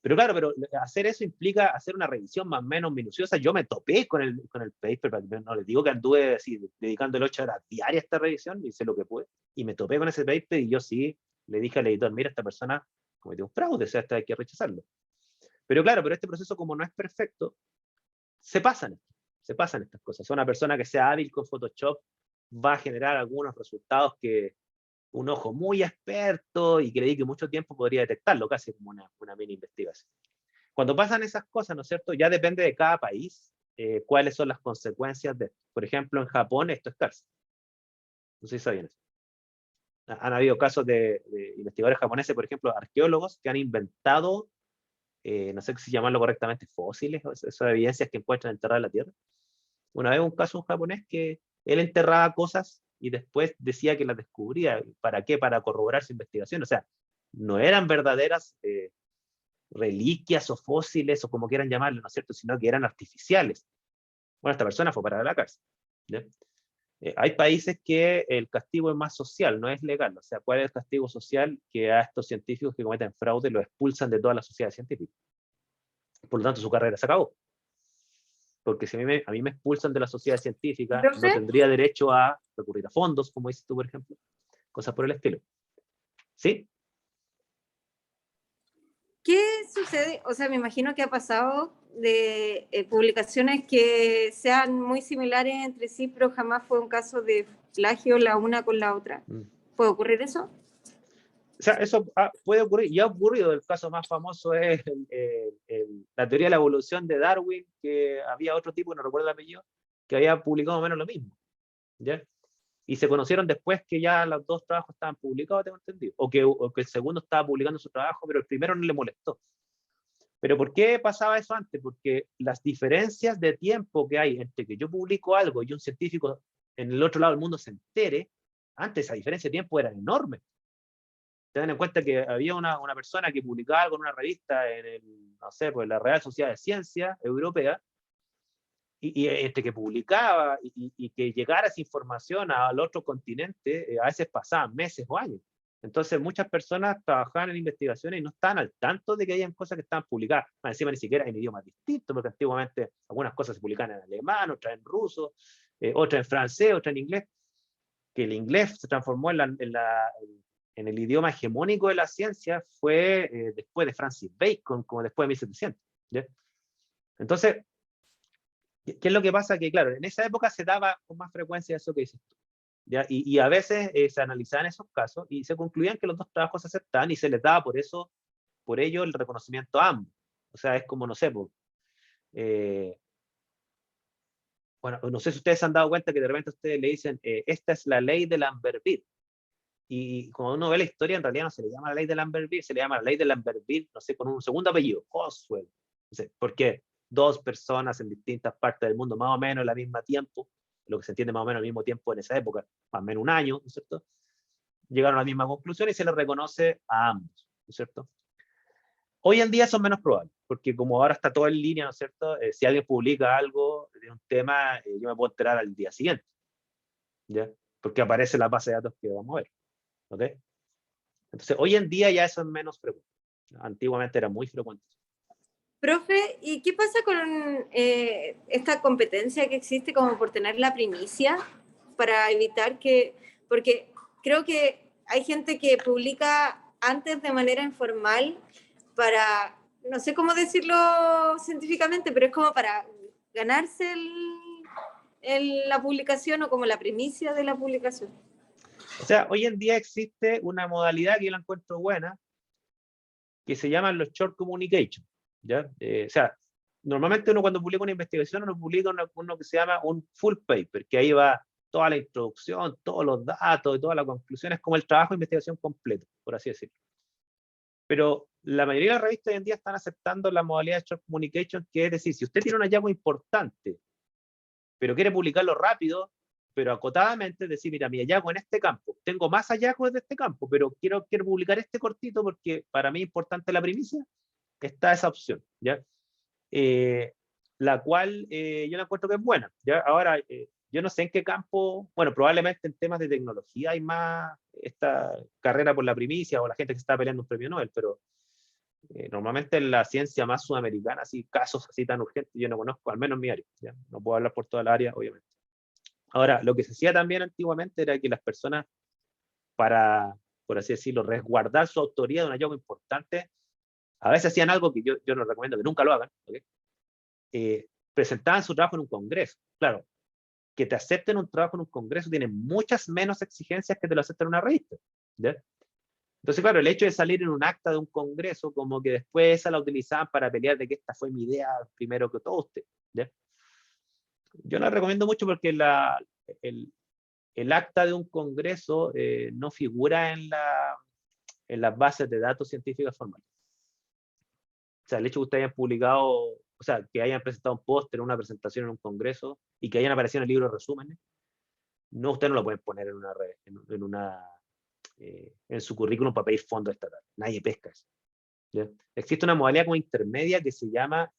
Pero claro, pero hacer eso implica hacer una revisión más o menos minuciosa. Yo me topé con el paper, no les digo que anduve así, dedicándole 8 horas diarias a esta revisión, hice lo que pude, y me topé con ese paper, y yo sí le dije al editor, mira, esta persona cometió un fraude, o sea, hay que rechazarlo. Pero claro, pero este proceso, como no es perfecto, se pasan estas cosas. Una persona que sea hábil con Photoshop va a generar algunos resultados que un ojo muy experto y que le dedique mucho tiempo podría detectarlo, casi como una mini investigación. Cuando pasan esas cosas, ¿no es cierto? Ya depende de cada país cuáles son las consecuencias de esto. Por ejemplo, en Japón esto es cárcel. No sé si sabían eso. Han habido casos de investigadores japoneses, por ejemplo, arqueólogos que han inventado, no sé si llamarlo correctamente, fósiles, o esas evidencias que encuentran enterradas en la tierra. Una vez un caso un japonés que él enterraba cosas y después decía que las descubría. ¿Para qué? Para corroborar su investigación. O sea, no eran verdaderas reliquias o fósiles o como quieran llamarlo, ¿no es cierto? Sino que eran artificiales. Bueno, esta persona fue para la cárcel. ¿Ya? Hay países que el castigo es más social, no es legal. O sea, ¿cuál es el castigo social? Que a estos científicos que cometen fraude los expulsan de toda la sociedad científica. Por lo tanto, su carrera se acabó. Porque si a mí me expulsan de la sociedad científica, no ¿Profe? tendría derecho a recurrir a fondos, como dices tú, por ejemplo, cosas por el estilo. ¿Sí? ¿Qué sucede? O sea, me imagino que ha pasado de publicaciones que sean muy similares entre sí, pero jamás fue un caso de plagio la una con la otra. ¿Puede ocurrir eso? O sea, eso puede ocurrir, y ha ocurrido. El caso más famoso es la teoría de la evolución de Darwin, que había otro tipo, no recuerdo el apellido, que había publicado más o menos lo mismo. ¿Ya? Y se conocieron después que ya los 2 trabajos estaban publicados, tengo entendido. O que el segundo estaba publicando su trabajo, pero el primero no le molestó. ¿Pero por qué pasaba eso antes? Porque las diferencias de tiempo que hay entre que yo publico algo y un científico en el otro lado del mundo se entere, antes esa diferencia de tiempo era enorme. Ten en cuenta que había una persona que publicaba algo en una revista, no sé, pues la Real Sociedad de Ciencias Europea, y entre que publicaba y que llegara esa información al otro continente, a veces pasaban meses o años. Entonces, muchas personas trabajaban en investigaciones y no estaban al tanto de que hayan cosas que estaban publicadas, más encima ni siquiera en idiomas distintos, porque antiguamente algunas cosas se publicaban en alemán, otras en ruso, otras en francés, otras en inglés, que el inglés se transformó en el idioma hegemónico de la ciencia fue después de Francis Bacon, como después de 1700. ¿Ya? Entonces, ¿qué es lo que pasa? Que claro, en esa época se daba con más frecuencia eso que dices tú. ¿Ya? Y a veces se analizaban esos casos y se concluían que los dos trabajos se aceptaban y se les daba por ello el reconocimiento a ambos. O sea, es como, no sé, bueno, no sé si ustedes se han dado cuenta que de repente ustedes le dicen, esta es la ley de Lambertville. Y cuando uno ve la historia, en realidad no se le llama la ley de Lambertville, se le llama la ley de Lambertville, no sé, con un segundo apellido, Oswald. No sé, porque dos personas en distintas partes del mundo, más o menos al mismo tiempo, lo que se entiende más o menos al mismo tiempo en esa época, más o menos un año, ¿no es cierto? Llegaron a la misma conclusión y se les reconoce a ambos, ¿no es cierto? Hoy en día son menos probables, porque como ahora está todo en línea, ¿no es cierto? Si alguien publica algo de un tema, yo me puedo enterar al día siguiente, ¿ya? Porque aparece la base de datos que vamos a ver, ¿ok? Entonces, hoy en día ya eso es menos frecuente. Antiguamente era muy frecuente. Profe, ¿y qué pasa con esta competencia que existe como por tener la primicia para evitar que, porque creo que hay gente que publica antes de manera informal para, no sé cómo decirlo científicamente, pero es como para ganarse la publicación o como la primicia de la publicación? O sea, hoy en día existe una modalidad que yo la encuentro buena, que se llaman los short communication, ¿ya? O sea, normalmente uno cuando publica una investigación, uno publica uno que se llama un full paper, que ahí va toda la introducción, todos los datos y todas las conclusiones, como el trabajo de investigación completo, por así decirlo. Pero la mayoría de las revistas hoy en día están aceptando la modalidad de short communication, que es decir, si usted tiene un hallazgo importante, pero quiere publicarlo rápido, pero acotadamente, decir, mira, mi hallazgo en este campo, tengo más hallazgos de este campo, pero quiero publicar este cortito porque para mí es importante la primicia, está esa opción, ¿ya? La cual yo la encuentro que es buena, ¿ya? Ahora, yo no sé en qué campo, bueno, probablemente en temas de tecnología hay más esta carrera por la primicia o la gente que está peleando un premio Nobel, pero normalmente en la ciencia más sudamericana, así, casos así tan urgentes, yo no conozco, al menos en mi área, ¿ya? No puedo hablar por toda la área, obviamente. Ahora, lo que se hacía también antiguamente era que las personas, para, por así decirlo, resguardar su autoría de un hallazgo importante, a veces hacían algo que yo no recomiendo que nunca lo hagan, ¿okay? Presentaban su trabajo en un congreso. Claro, que te acepten un trabajo en un congreso tiene muchas menos exigencias que te lo acepten en una revista, ¿ya? Entonces, claro, el hecho de salir en un acta de un congreso, como que después esa la utilizaban para pelear de que esta fue mi idea primero que todo usted, ¿ya? Yo la recomiendo mucho porque el acta de un congreso no figura en las bases de datos científicas formales. O sea, el hecho de que ustedes hayan publicado, o sea, que hayan presentado un póster, una presentación en un congreso y que hayan aparecido en el libro de resúmenes, no, ustedes no lo pueden poner en su currículum para pedir fondos estatales. Nadie pesca eso, ¿ya? Existe una modalidad como intermedia que se llama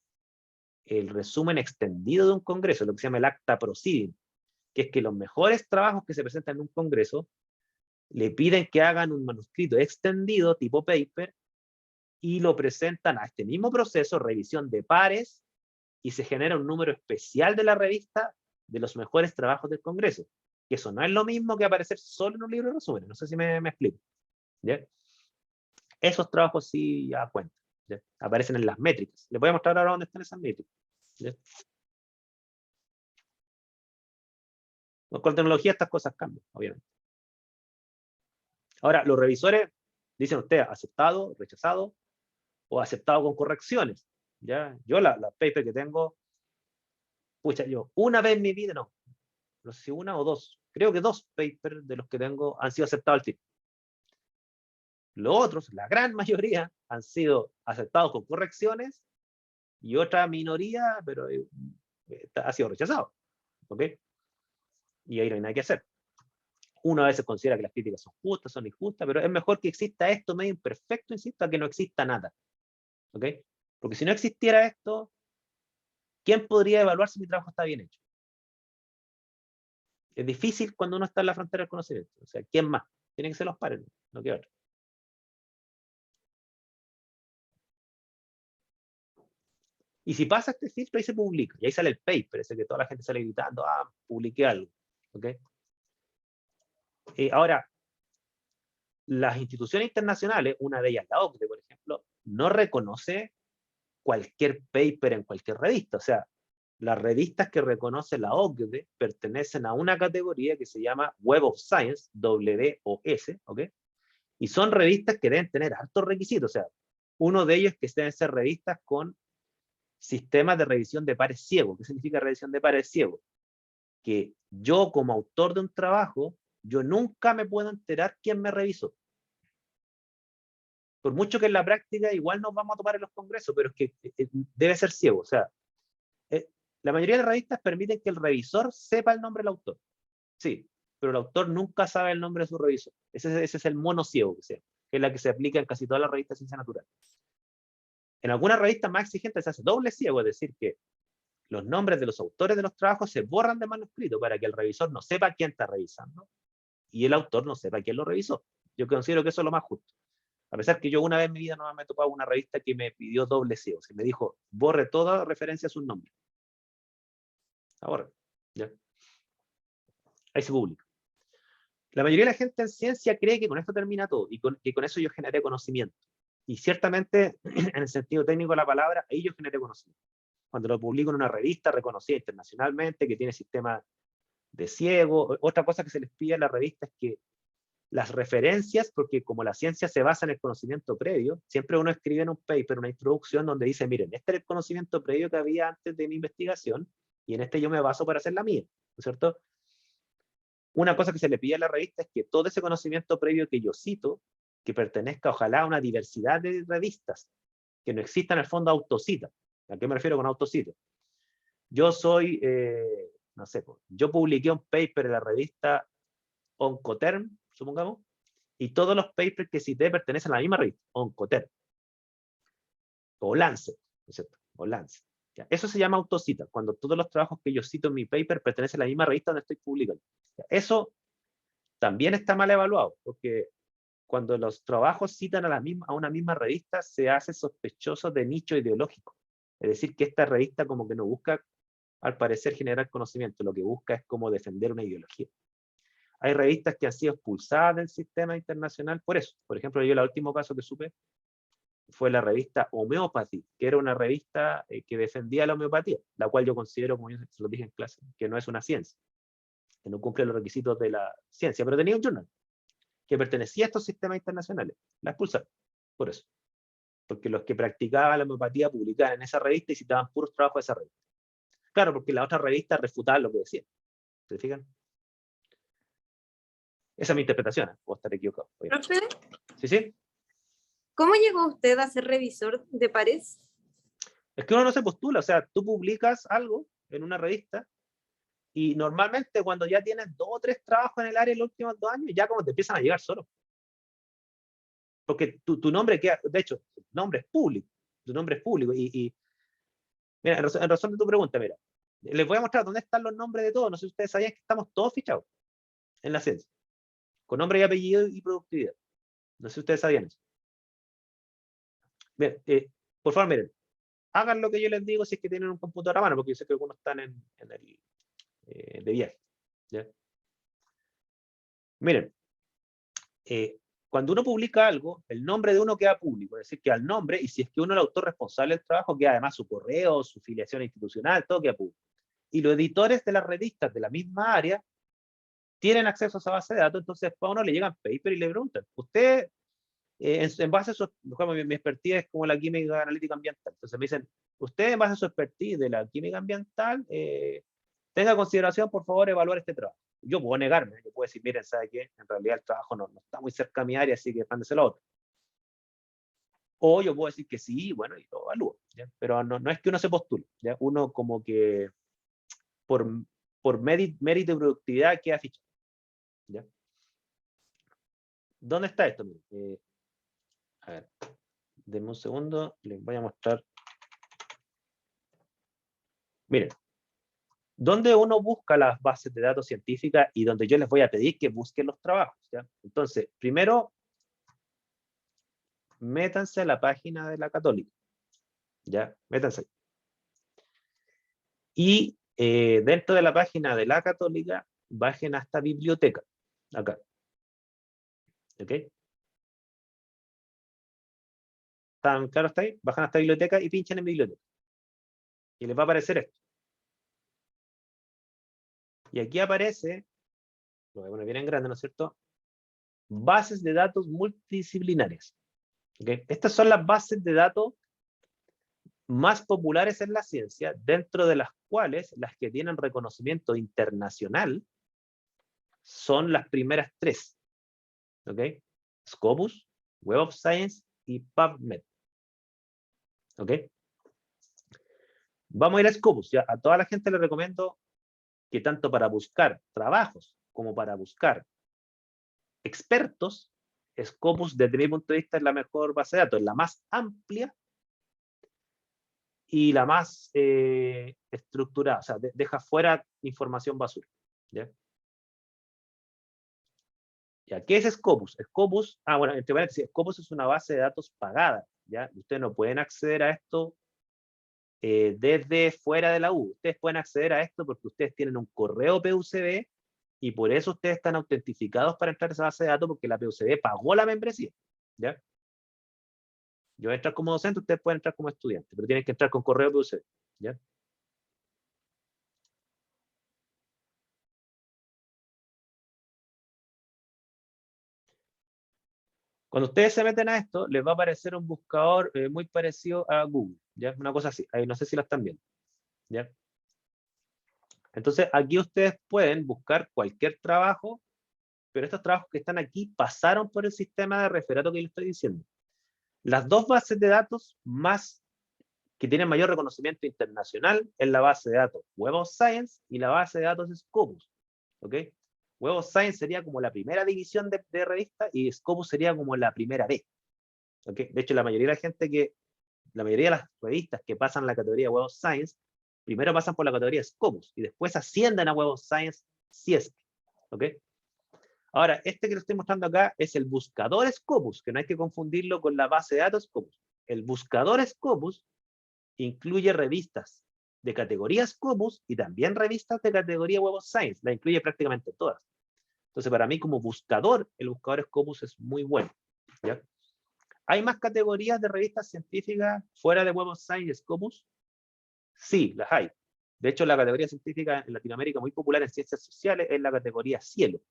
el resumen extendido de un congreso, lo que se llama el acta proceeding, que es que los mejores trabajos que se presentan en un congreso le piden que hagan un manuscrito extendido tipo paper y lo presentan a este mismo proceso, revisión de pares, y se genera un número especial de la revista de los mejores trabajos del congreso. Que eso no es lo mismo que aparecer solo en un libro de resúmenes, no sé si me explico, ¿ya? Esos trabajos sí ya cuentan, ¿ya? Aparecen en las métricas. Les voy a mostrar ahora dónde están esas métricas, ¿ya? Con tecnología estas cosas cambian, obviamente. Ahora, los revisores dicen usted aceptado, rechazado o aceptado con correcciones, ¿ya? Yo la paper que tengo, pucha, yo una vez en mi vida, no sé si una o dos, creo que dos papers de los que tengo han sido aceptados al tiro. Los otros, la gran mayoría, han sido aceptados con correcciones y otra minoría, pero ha sido rechazado, ¿ok? Y ahí no hay nada que hacer. Uno a veces considera que las críticas son justas, son injustas, pero es mejor que exista esto medio imperfecto, insisto, a que no exista nada, ¿ok? Porque si no existiera esto, ¿quién podría evaluar si mi trabajo está bien hecho? Es difícil cuando uno está en la frontera del conocimiento. O sea, ¿quién más? Tienen que ser los pares. no queda otra. Y si pasa este filtro, ahí se publica, y ahí sale el paper, ese que toda la gente sale gritando, publiqué algo. ¿Ok? Ahora, las instituciones internacionales, una de ellas la OCDE, por ejemplo, no reconoce cualquier paper en cualquier revista. O sea, las revistas que reconoce la OCDE pertenecen a una categoría que se llama Web of Science, WOS, ¿ok? Y son revistas que deben tener altos requisitos. O sea, uno de ellos es que deben ser revistas con sistemas de revisión de pares ciegos. ¿Qué significa revisión de pares ciegos? Que yo, como autor de un trabajo, yo nunca me puedo enterar quién me revisó. Por mucho que en la práctica igual nos vamos a topar en los congresos, pero es que debe ser ciego. O sea, la mayoría de las revistas permiten que el revisor sepa el nombre del autor. Sí, pero el autor nunca sabe el nombre de su revisor. Ese es el mono ciego, que es la que se aplica en casi todas las revistas de ciencia natural. En algunas revistas más exigentes se hace doble ciego, es decir, que los nombres de los autores de los trabajos se borran de manuscrito para que el revisor no sepa quién está revisando y el autor no sepa quién lo revisó. Yo considero que eso es lo más justo. A pesar que yo una vez en mi vida no me he topado una revista que me pidió doble ciego. Se me dijo, borre toda referencia a sus nombres. Ahora, ya. Ahí se publica. La mayoría de la gente en ciencia cree que con esto termina todo y que con eso yo generé conocimiento. Y ciertamente, en el sentido técnico de la palabra, ahí yo generé conocimiento. Cuando lo publico en una revista reconocida internacionalmente, que tiene sistema de ciego. Otra cosa que se les pide a la revista es que las referencias, porque como la ciencia se basa en el conocimiento previo, siempre uno escribe en un paper, una introducción donde dice, miren, este es el conocimiento previo que había antes de mi investigación, y en este yo me baso para hacer la mía, ¿no es cierto? Una cosa que se le pide a la revista es que todo ese conocimiento previo que yo cito, que pertenezca ojalá a una diversidad de revistas, que no exista en el fondo autocita. ¿A qué me refiero con autocita? Yo soy, no sé, yo publiqué un paper en la revista Oncoterm, supongamos, y todos los papers que cité pertenecen a la misma revista, Oncoterm, o Lancet, ¿no es cierto? O Lancet. ¿Ya? Eso se llama autocita, cuando todos los trabajos que yo cito en mi paper pertenecen a la misma revista donde estoy publicando. ¿Ya? Eso también está mal evaluado, porque cuando los trabajos citan a una misma revista, se hace sospechoso de nicho ideológico. Es decir, que esta revista como que no busca, al parecer, generar conocimiento, lo que busca es como defender una ideología. Hay revistas que han sido expulsadas del sistema internacional por eso. Por ejemplo, yo el último caso que supe fue la revista Homeopathy, que era una revista que defendía la homeopatía, la cual yo considero, como yo se lo dije en clase, que no es una ciencia, que no cumple los requisitos de la ciencia, pero tenía un journal que pertenecía a estos sistemas internacionales. La expulsaron, por eso. Porque los que practicaban la homeopatía publicaban en esa revista y citaban puros trabajos de esa revista. Claro, porque la otra revista refutaba lo que decía. ¿Se fijan? Esa es mi interpretación, puedo estar equivocado. ¿Profe? ¿Sí, sí? ¿Cómo llegó usted a ser revisor de pares? Es que uno no se postula, o sea, tú publicas algo en una revista y normalmente cuando ya tienes 2 o 3 trabajos en el área en los últimos 2 años, ya como te empiezan a llegar solo. Porque tu nombre queda, de hecho, tu nombre es público. Tu nombre es público. Y mira, en razón de tu pregunta, mira, les voy a mostrar dónde están los nombres de todos. No sé si ustedes sabían que estamos todos fichados en la ciencia, con nombre y apellido y productividad. No sé si ustedes sabían eso. Bien, por favor, miren, hagan lo que yo les digo si es que tienen un computador a mano, porque yo sé que algunos están en el de viaje. ¿Ya? Miren, cuando uno publica algo, el nombre de uno queda público, es decir, que al nombre, y si es que uno es el autor responsable del trabajo, queda además su correo, su filiación institucional, todo queda público. Y los editores de las revistas de la misma área tienen acceso a esa base de datos, entonces a uno le llegan paper y le preguntan, usted, en base a su, mi expertise es como la química analítica ambiental, entonces me dicen, usted en base a su expertise de la química ambiental, tenga consideración, por favor, evaluar este trabajo. Yo puedo negarme, yo puedo decir, miren, ¿sabe qué? En realidad el trabajo no está muy cerca de mi área, así que mándeselo a otro. O yo puedo decir que sí, bueno, y lo evalúo, ¿ya? Pero no es que uno se postule, ¿ya? Uno como que por mérito y productividad queda fichado, ¿ya? ¿Dónde está esto? A ver, denme un segundo, les voy a mostrar. Miren, donde uno busca las bases de datos científicas y donde yo les voy a pedir que busquen los trabajos, ¿ya? Entonces, primero, métanse a la página de la Católica. Ya, métanse. Y dentro de la página de la Católica, bajen hasta biblioteca. Acá. ¿Ok? ¿Están claros hasta ahí? Bajan hasta biblioteca y pinchan en biblioteca. Y les va a aparecer esto. Y aquí aparece, lo voy a poner bien en grande, ¿no es cierto? Bases de datos multidisciplinarias. ¿Okay? Estas son las bases de datos más populares en la ciencia, dentro de las cuales las que tienen reconocimiento internacional son las primeras tres. ¿Ok? Scopus, Web of Science y PubMed. ¿Ok? Vamos a ir a Scopus. Ya a toda la gente le recomiendo que tanto para buscar trabajos como para buscar expertos, Scopus desde mi punto de vista es la mejor base de datos, es la más amplia y la más estructurada, o sea, deja fuera información basura. ¿Ya? ¿Ya? ¿Qué es Scopus? Scopus, bueno, entre paréntesis, Scopus es una base de datos pagada, ¿ya? Ustedes no pueden acceder a esto desde fuera de la U. Ustedes pueden acceder a esto porque ustedes tienen un correo PUCB y por eso ustedes están autentificados para entrar a esa base de datos porque la PUCB pagó la membresía. ¿Ya? Yo voy a entrar como docente, ustedes pueden entrar como estudiante, pero tienen que entrar con correo PUCB. ¿Ya? Cuando ustedes se meten a esto, les va a aparecer un buscador muy parecido a Google. ¿Ya? Una cosa así. Ahí no sé si lo están viendo. ¿Ya? Entonces, aquí ustedes pueden buscar cualquier trabajo, pero estos trabajos que están aquí pasaron por el sistema de referato que yo les estoy diciendo. Las dos bases de datos más que tienen mayor reconocimiento internacional es la base de datos Web of Science y la base de datos Scopus. ¿Ok? Web of Science sería como la primera división de revista y Scopus sería como la primera B. ¿Ok? De hecho, la mayoría de las revistas que pasan la categoría Web of Science, primero pasan por la categoría Scopus y después ascienden a Web of Science si es. ¿Ok? Ahora, este que lo estoy mostrando acá es el buscador Scopus, que no hay que confundirlo con la base de datos Scopus. El buscador Scopus incluye revistas de categoría Scopus y también revistas de categoría Web of Science. La incluye prácticamente todas. Entonces, para mí como buscador, el buscador Scopus es muy bueno. ¿Ya? ¿Hay más categorías de revistas científicas fuera de Web of Science y Scopus? Sí, las hay. De hecho, la categoría científica en Latinoamérica muy popular en ciencias sociales es la categoría Cielo.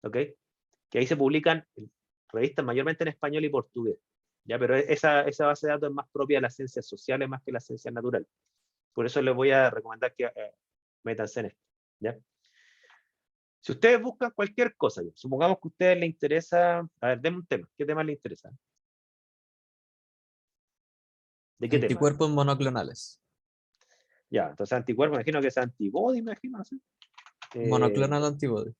¿Ok? Que ahí se publican revistas mayormente en español y portugués. ¿Ya? Pero esa base de datos es más propia de las ciencias sociales más que las ciencias naturales. Por eso les voy a recomendar que métanse en esto. ¿Ya? Si ustedes buscan cualquier cosa, supongamos que a ustedes les interesa, a ver, denme un tema. ¿Qué tema les interesa? ¿De qué tema? Anticuerpos monoclonales. Ya, entonces anticuerpo, imagino que es antibody, imagino, ¿sí? Monoclonal antibody.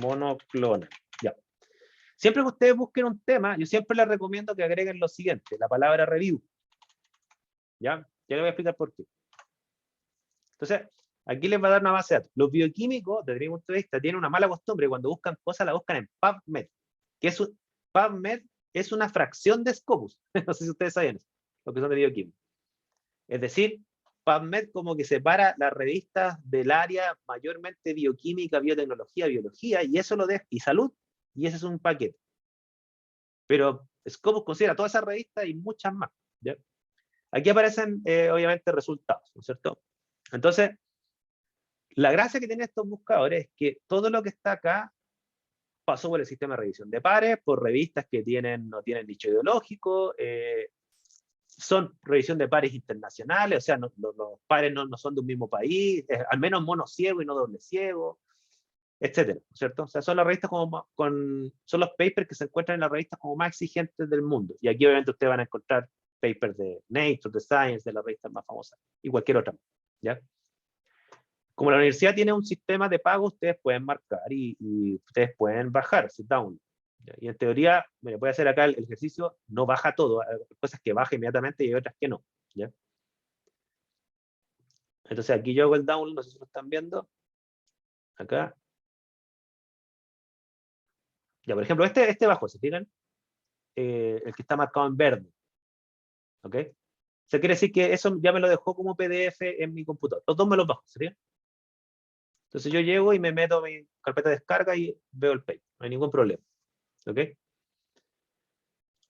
Monoclonal, ya. Siempre que ustedes busquen un tema, yo siempre les recomiendo que agreguen lo siguiente, la palabra review. ¿Ya? Ya les voy a explicar por qué. Entonces, aquí les va a dar una base de datos. Los bioquímicos, desde mi punto de vista, tienen una mala costumbre, cuando buscan cosas, la buscan en PubMed. PubMed es una fracción de Scopus. No sé si ustedes saben eso, lo que son de bioquímica. Es decir, PubMed como que separa las revistas del área mayormente bioquímica, biotecnología, biología, y eso lo deja, y salud, y ese es un paquete. Pero Scopus considera todas esas revistas y muchas más. ¿Ya? Aquí aparecen, obviamente, resultados, ¿no es cierto? Entonces, la gracia que tienen estos buscadores es que todo lo que está acá pasó por el sistema de revisión de pares, por revistas que no tienen nicho ideológico, son revisión de pares internacionales, o sea, los pares no son de un mismo país, al menos mono ciego y no doble ciego, etcétera, ¿cierto? O sea, son las revistas son los papers que se encuentran en las revistas como más exigentes del mundo. Y aquí obviamente ustedes van a encontrar papers de Nature, de Science, de las revistas más famosas, y cualquier otra, ¿ya? Como la universidad tiene un sistema de pago, ustedes pueden marcar y ustedes pueden bajar, sit down. Y en teoría, me voy a hacer acá el ejercicio, no baja todo, hay cosas que baja inmediatamente y hay otras que no. ¿Ya? Entonces aquí yo hago el download, no sé si lo están viendo. Acá. Ya, por ejemplo, este bajó, ¿se fijan? el que está marcado en verde. ¿Ok? O sea, quiere decir que eso ya me lo dejó como PDF en mi computador. Los dos me los bajo, ¿sería? Entonces yo llego y me meto a mi carpeta de descarga y veo el paper. No hay ningún problema. ¿Ok?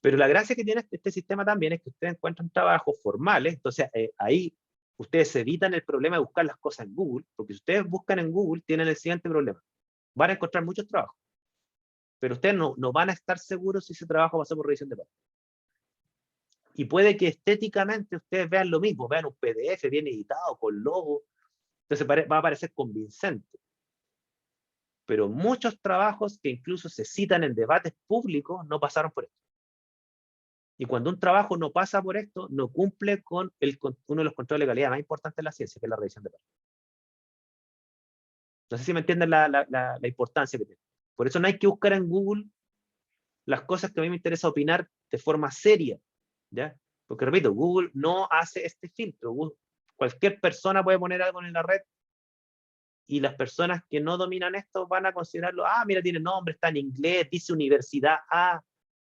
Pero la gracia que tiene este sistema también es que ustedes encuentran trabajos formales. Entonces ahí ustedes se evitan el problema de buscar las cosas en Google, porque si ustedes buscan en Google, tienen el siguiente problema. Van a encontrar muchos trabajos, pero ustedes no van a estar seguros si ese trabajo pasó por revisión de pares. Y puede que estéticamente ustedes vean lo mismo, vean un PDF bien editado, con logo, entonces va a parecer convincente. Pero muchos trabajos que incluso se citan en debates públicos no pasaron por esto. Y cuando un trabajo no pasa por esto, no cumple con uno de los controles de calidad más importantes de la ciencia, que es la revisión de pares. No sé si me entienden la importancia que tiene. Por eso no hay que buscar en Google las cosas que a mí me interesa opinar de forma seria, ¿ya? Porque repito, Google no hace este filtro. Cualquier persona puede poner algo en la red y las personas que no dominan esto van a considerarlo, mira, tiene nombre, está en inglés, dice universidad A.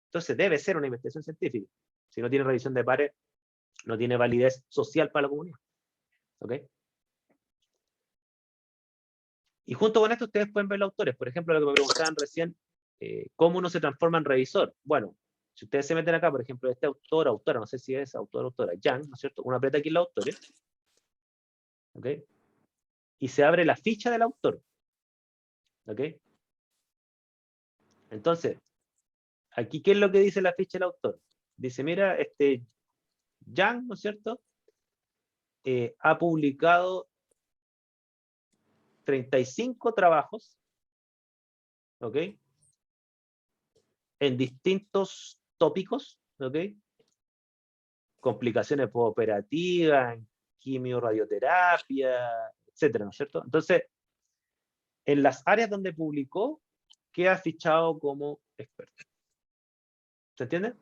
Entonces debe ser una investigación científica. Si no tiene revisión de pares, no tiene validez social para la comunidad. ¿Ok? Y junto con esto ustedes pueden ver los autores. Por ejemplo, lo que me preguntaban recién, ¿cómo uno se transforma en revisor? Bueno, si ustedes se meten acá, por ejemplo, este autor, autora, no sé si es autor, autora, Yang, ¿no es cierto? Uno aprieta aquí los autores, ¿ok? Y se abre la ficha del autor, ¿ok? Entonces, aquí, ¿qué es lo que dice la ficha del autor? Dice, mira, Yang, ¿no es cierto? Ha publicado 35 trabajos, ¿ok? En distintos tópicos, ¿ok? Complicaciones pooperativas, quimio-radioterapia, etcétera, ¿no es cierto? Entonces, en las áreas donde publicó, queda fichado como experto. ¿Se entiende?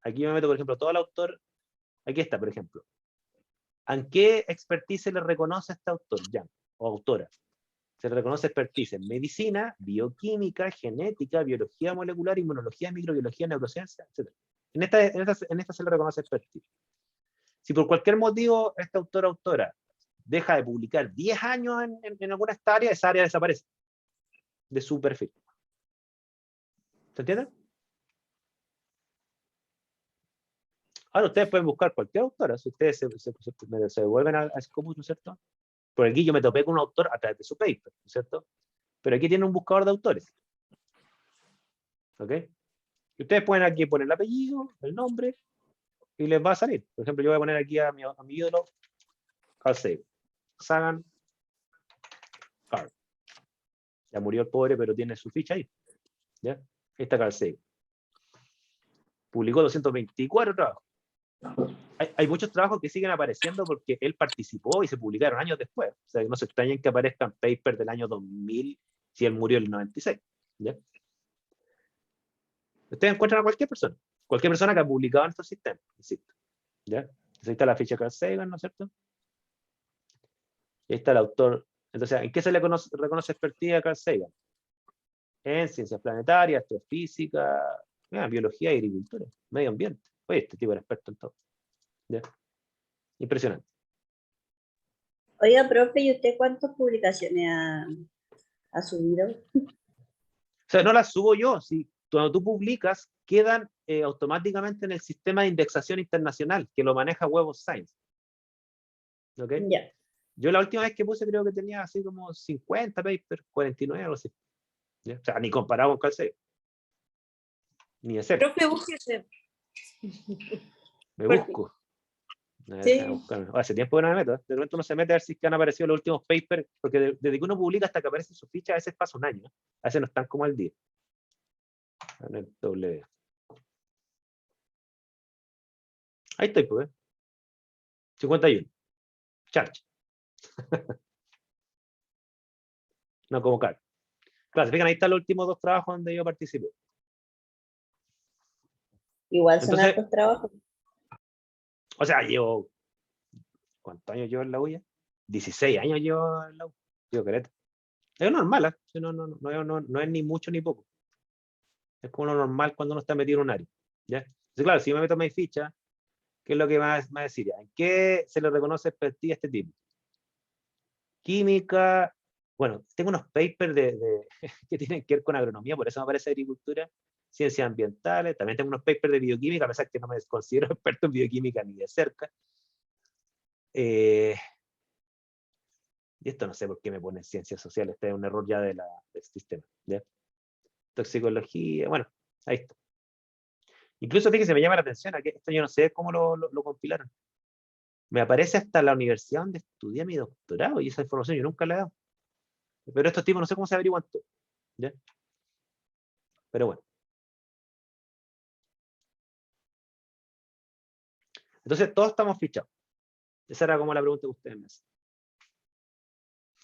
Aquí me meto, por ejemplo, todo el autor. Aquí está, por ejemplo. ¿En qué expertise se le reconoce a este autor, ya, o autora? Se le reconoce expertise en medicina, bioquímica, genética, biología molecular, inmunología, microbiología, neurociencia, etc. En esta se le reconoce expertise. Si por cualquier motivo este autor o autora deja de publicar 10 años en alguna área, esa área desaparece de su perfil. ¿Se entiende? Ahora ustedes pueden buscar cualquier autora, si ustedes se vuelven a Scopus, ¿no es cierto? Por aquí yo me topé con un autor a través de su paper, ¿no es cierto? Pero aquí tiene un buscador de autores. ¿Ok? Y ustedes pueden aquí poner el apellido, el nombre, y les va a salir. Por ejemplo, yo voy a poner aquí a mi ídolo, Carl Sagan. Carl. Ya murió el pobre, pero tiene su ficha ahí. ¿Ya? Ahí está Carl Sagan. Publicó 224 trabajos. Hay muchos trabajos que siguen apareciendo porque él participó y se publicaron años después. O sea, no se extrañen que aparezcan papers del año 2000 si él murió en el 96. ¿Ya? Ustedes encuentran a cualquier persona que ha publicado en estos sistemas, insisto. ¿Ya? Entonces ahí está la ficha de Carl Sagan, ¿no es cierto? Y ahí está el autor. Entonces, ¿en qué se le reconoce expertise a Carl Sagan? En ciencias planetarias, astrofísica, biología y agricultura, medio ambiente. Oye, este tipo era experto en todo. ¿Ya? Impresionante. Oiga, profe, ¿y usted cuántas publicaciones ha subido? O sea, no las subo yo. Si cuando tú publicas, quedan automáticamente en el sistema de indexación internacional que lo maneja Web of Science. ¿Ok? Ya. Yo la última vez que puse creo que tenía así como 50 papers, 49 algo así. ¿Ya? O sea, ni comparado con Carl Sagan. Ni de cerca. Profe, búsquese. Me busco. Sí. Hace tiempo que no me meto. De repente uno se mete a ver si han aparecido los últimos papers, porque desde que uno publica hasta que aparece su ficha, a veces pasa un año. A veces no están como al día. Ahí estoy, pues. 51. Charcha. No como Carl. Claro, fíjense, ahí están los últimos 2 trabajos donde yo participé. Igual son Entonces, hartos trabajos. o sea, llevo. ¿Cuántos años llevo en la U ya? 16 años llevo en la U. Llevo caleta. Es normal, ¿eh? No es ni mucho ni poco. Es como lo normal cuando uno está metido en un área. ¿ya? Entonces, claro, si yo me meto en mi ficha, ¿qué es lo que va a decir? ¿En qué se le reconoce expertise a este tipo? Química, bueno, tengo unos papers que tienen que ver con agronomía, por eso me aparece agricultura, ciencias ambientales, también tengo unos papers de bioquímica, a pesar que no me considero experto en bioquímica ni de cerca. Y esto no sé por qué me ponen ciencias sociales, este es un error ya del sistema. ¿Ya? Toxicología, bueno, ahí está. Incluso fíjese, me llama la atención, que esto yo no sé cómo lo compilaron. Me aparece hasta la universidad donde estudié mi doctorado y esa información yo nunca la he dado. Pero estos tipos no sé cómo se averiguan todo. ¿Ya? Pero bueno. Entonces todos estamos fichados. Esa era como la pregunta que ustedes me hacen.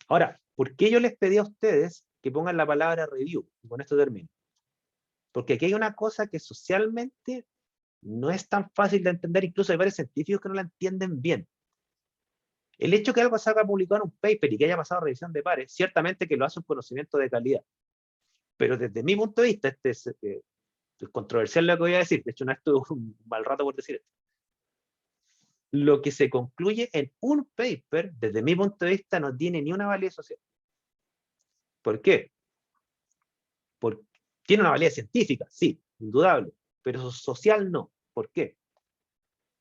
Ahora, ¿por qué yo les pedí a ustedes que pongan la palabra review? Y con esto termino. Porque aquí hay una cosa que socialmente no es tan fácil de entender, incluso hay varios científicos que no la entienden bien. El hecho que algo se haga publicado en un paper y que haya pasado revisión de pares, ciertamente que lo hace un conocimiento de calidad. Pero desde mi punto de vista, es controversial lo que voy a decir, de hecho no estuve un mal rato por decir esto. Lo que se concluye en un paper, desde mi punto de vista, no tiene ni una validez social. ¿Por qué? Porque tiene una validez científica, sí, indudable, pero social no. ¿Por qué?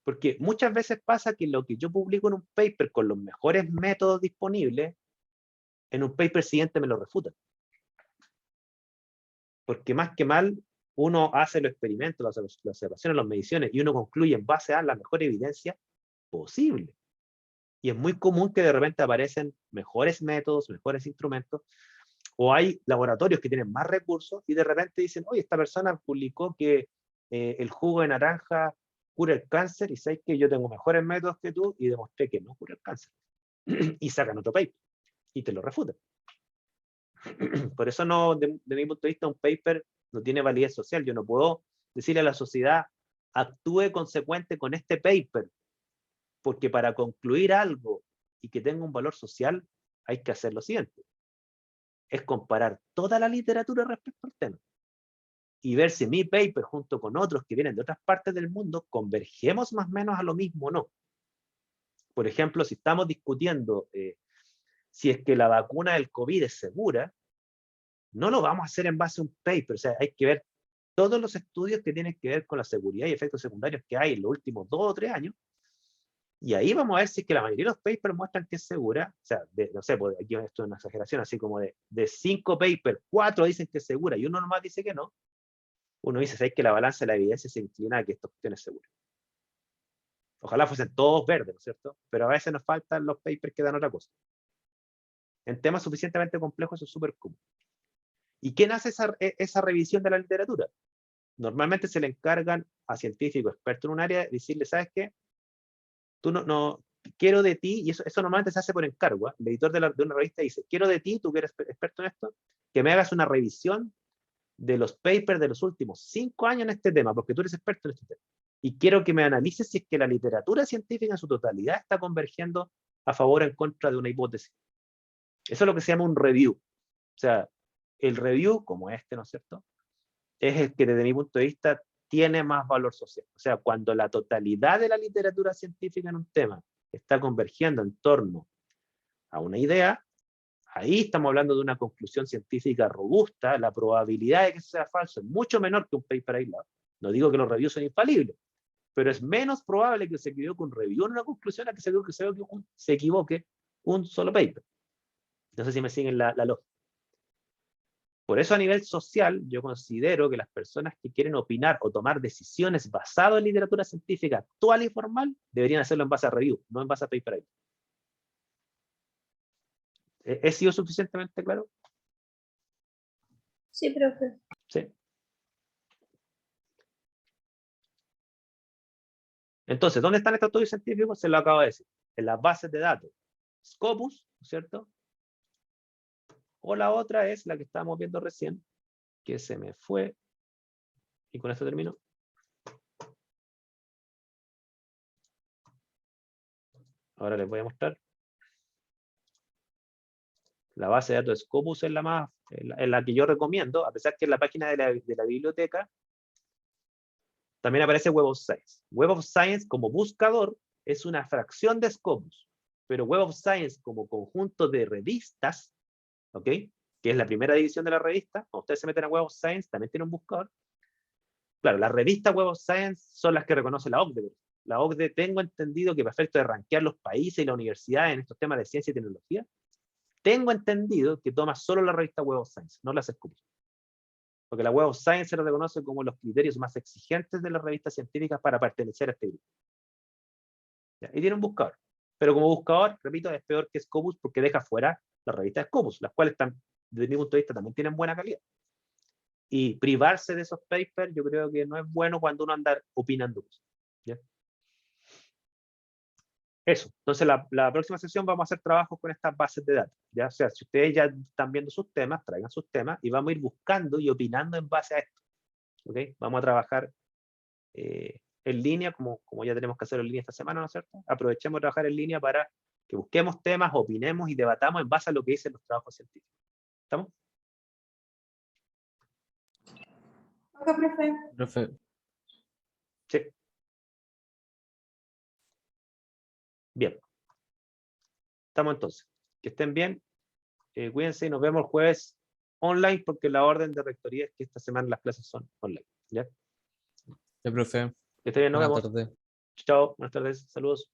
Porque muchas veces pasa que lo que yo publico en un paper con los mejores métodos disponibles, en un paper siguiente me lo refutan. Porque más que mal, uno hace los experimentos, las observaciones, las mediciones, y uno concluye en base a la mejor evidencia posible. Y es muy común que de repente aparecen mejores métodos, mejores instrumentos, o hay laboratorios que tienen más recursos y de repente dicen, oye, esta persona publicó que el jugo de naranja cura el cáncer y sabes que yo tengo mejores métodos que tú y demostré que no cura el cáncer. Y sacan otro paper y te lo refutan. Por eso no, de mi punto de vista, un paper no tiene validez social. Yo no puedo decirle a la sociedad, actúe consecuente con este paper, porque para concluir algo y que tenga un valor social, hay que hacer lo siguiente. Es comparar toda la literatura respecto al tema y ver si mi paper junto con otros que vienen de otras partes del mundo convergemos más o menos a lo mismo o no. Por ejemplo, si estamos discutiendo si es que la vacuna del COVID es segura, no lo vamos a hacer en base a un paper, o sea, hay que ver todos los estudios que tienen que ver con la seguridad y efectos secundarios que hay en los últimos 2 o 3 años, y ahí vamos a ver si es que la mayoría de los papers muestran que es segura, o sea, no sé, pues aquí esto es una exageración, así como de 5 papers, 4 dicen que es segura y uno nomás dice que no, uno dice, ¿sabes que la balanza de la evidencia se inclina a que esta cuestión es segura? Ojalá fuesen todos verdes, ¿no es cierto? Pero a veces nos faltan los papers que dan otra cosa. En temas suficientemente complejos eso es súper común. ¿Y quién hace esa revisión de la literatura? Normalmente se le encargan a científicos expertos en un área decirle, ¿sabes qué? Tú no quiero de ti, y eso normalmente se hace por encargo, ¿eh? El editor de una revista dice, quiero de ti, tú que eres experto en esto, que me hagas una revisión de los papers de los últimos 5 años en este tema, porque tú eres experto en este tema. Y quiero que me analices si es que la literatura científica en su totalidad está convergiendo a favor o en contra de una hipótesis. Eso es lo que se llama un review. O sea, el review, como este, ¿no es cierto?, es el que desde mi punto de vista tiene más valor social. O sea, cuando la totalidad de la literatura científica en un tema está convergiendo en torno a una idea, ahí estamos hablando de una conclusión científica robusta, la probabilidad de que sea falso es mucho menor que un paper aislado. No digo que los reviews son infalibles, pero es menos probable que se equivoque un review en una conclusión a que se equivoque un solo paper. No sé si me siguen la lógica. Por eso a nivel social yo considero que las personas que quieren opinar o tomar decisiones basadas en literatura científica actual y formal deberían hacerlo en base a review, no en base a paper. ¿He sido suficientemente claro? Sí, profe. Sí. Entonces, ¿dónde están estos estudios científicos? Se lo acabo de decir. En las bases de datos. Scopus, ¿no es cierto? O la otra es la que estábamos viendo recién, que se me fue. Y con esto termino. Ahora les voy a mostrar. La base de datos de Scopus es la que yo recomiendo, a pesar que en la página de la biblioteca También aparece Web of Science. Web of Science como buscador es una fracción de Scopus, pero Web of Science como conjunto de revistas, ¿ok? Que es la primera división de la revista. Cuando ustedes se meten a Web of Science, también tiene un buscador. Claro, las revistas Web of Science son las que reconoce la OCDE. La OCDE, tengo entendido que para efecto de rankear los países y las universidades en estos temas de ciencia y tecnología, tengo entendido que toma solo la revista Web of Science, no las Scopus. Porque la Web of Science se lo reconoce como los criterios más exigentes de las revistas científicas para pertenecer a este grupo. ¿Ya? Y tiene un buscador. Pero como buscador, repito, es peor que Scopus porque deja fuera las revistas Scopus, las cuales desde mi punto de vista también tienen buena calidad. Y privarse de esos papers yo creo que no es bueno cuando uno anda opinando. ¿Ya? Eso. Entonces la próxima sesión vamos a hacer trabajos con estas bases de datos. ¿Ya? O sea, si ustedes ya están viendo sus temas, traigan sus temas y vamos a ir buscando y opinando en base a esto. ¿Okay? Vamos a trabajar en línea, como ya tenemos que hacerlo en línea esta semana, ¿no es cierto? Aprovechemos de trabajar en línea para que busquemos temas, opinemos y debatamos en base a lo que dicen los trabajos científicos. ¿Estamos? Ok, profe. Profe, Sí. Bien. Estamos entonces. Que estén bien. Cuídense y nos vemos el jueves online porque la orden de rectoría es que esta semana las clases son online. ¿Ya? profe, Que estén bien, nos buena vemos. tarde. Chao, buenas tardes, saludos.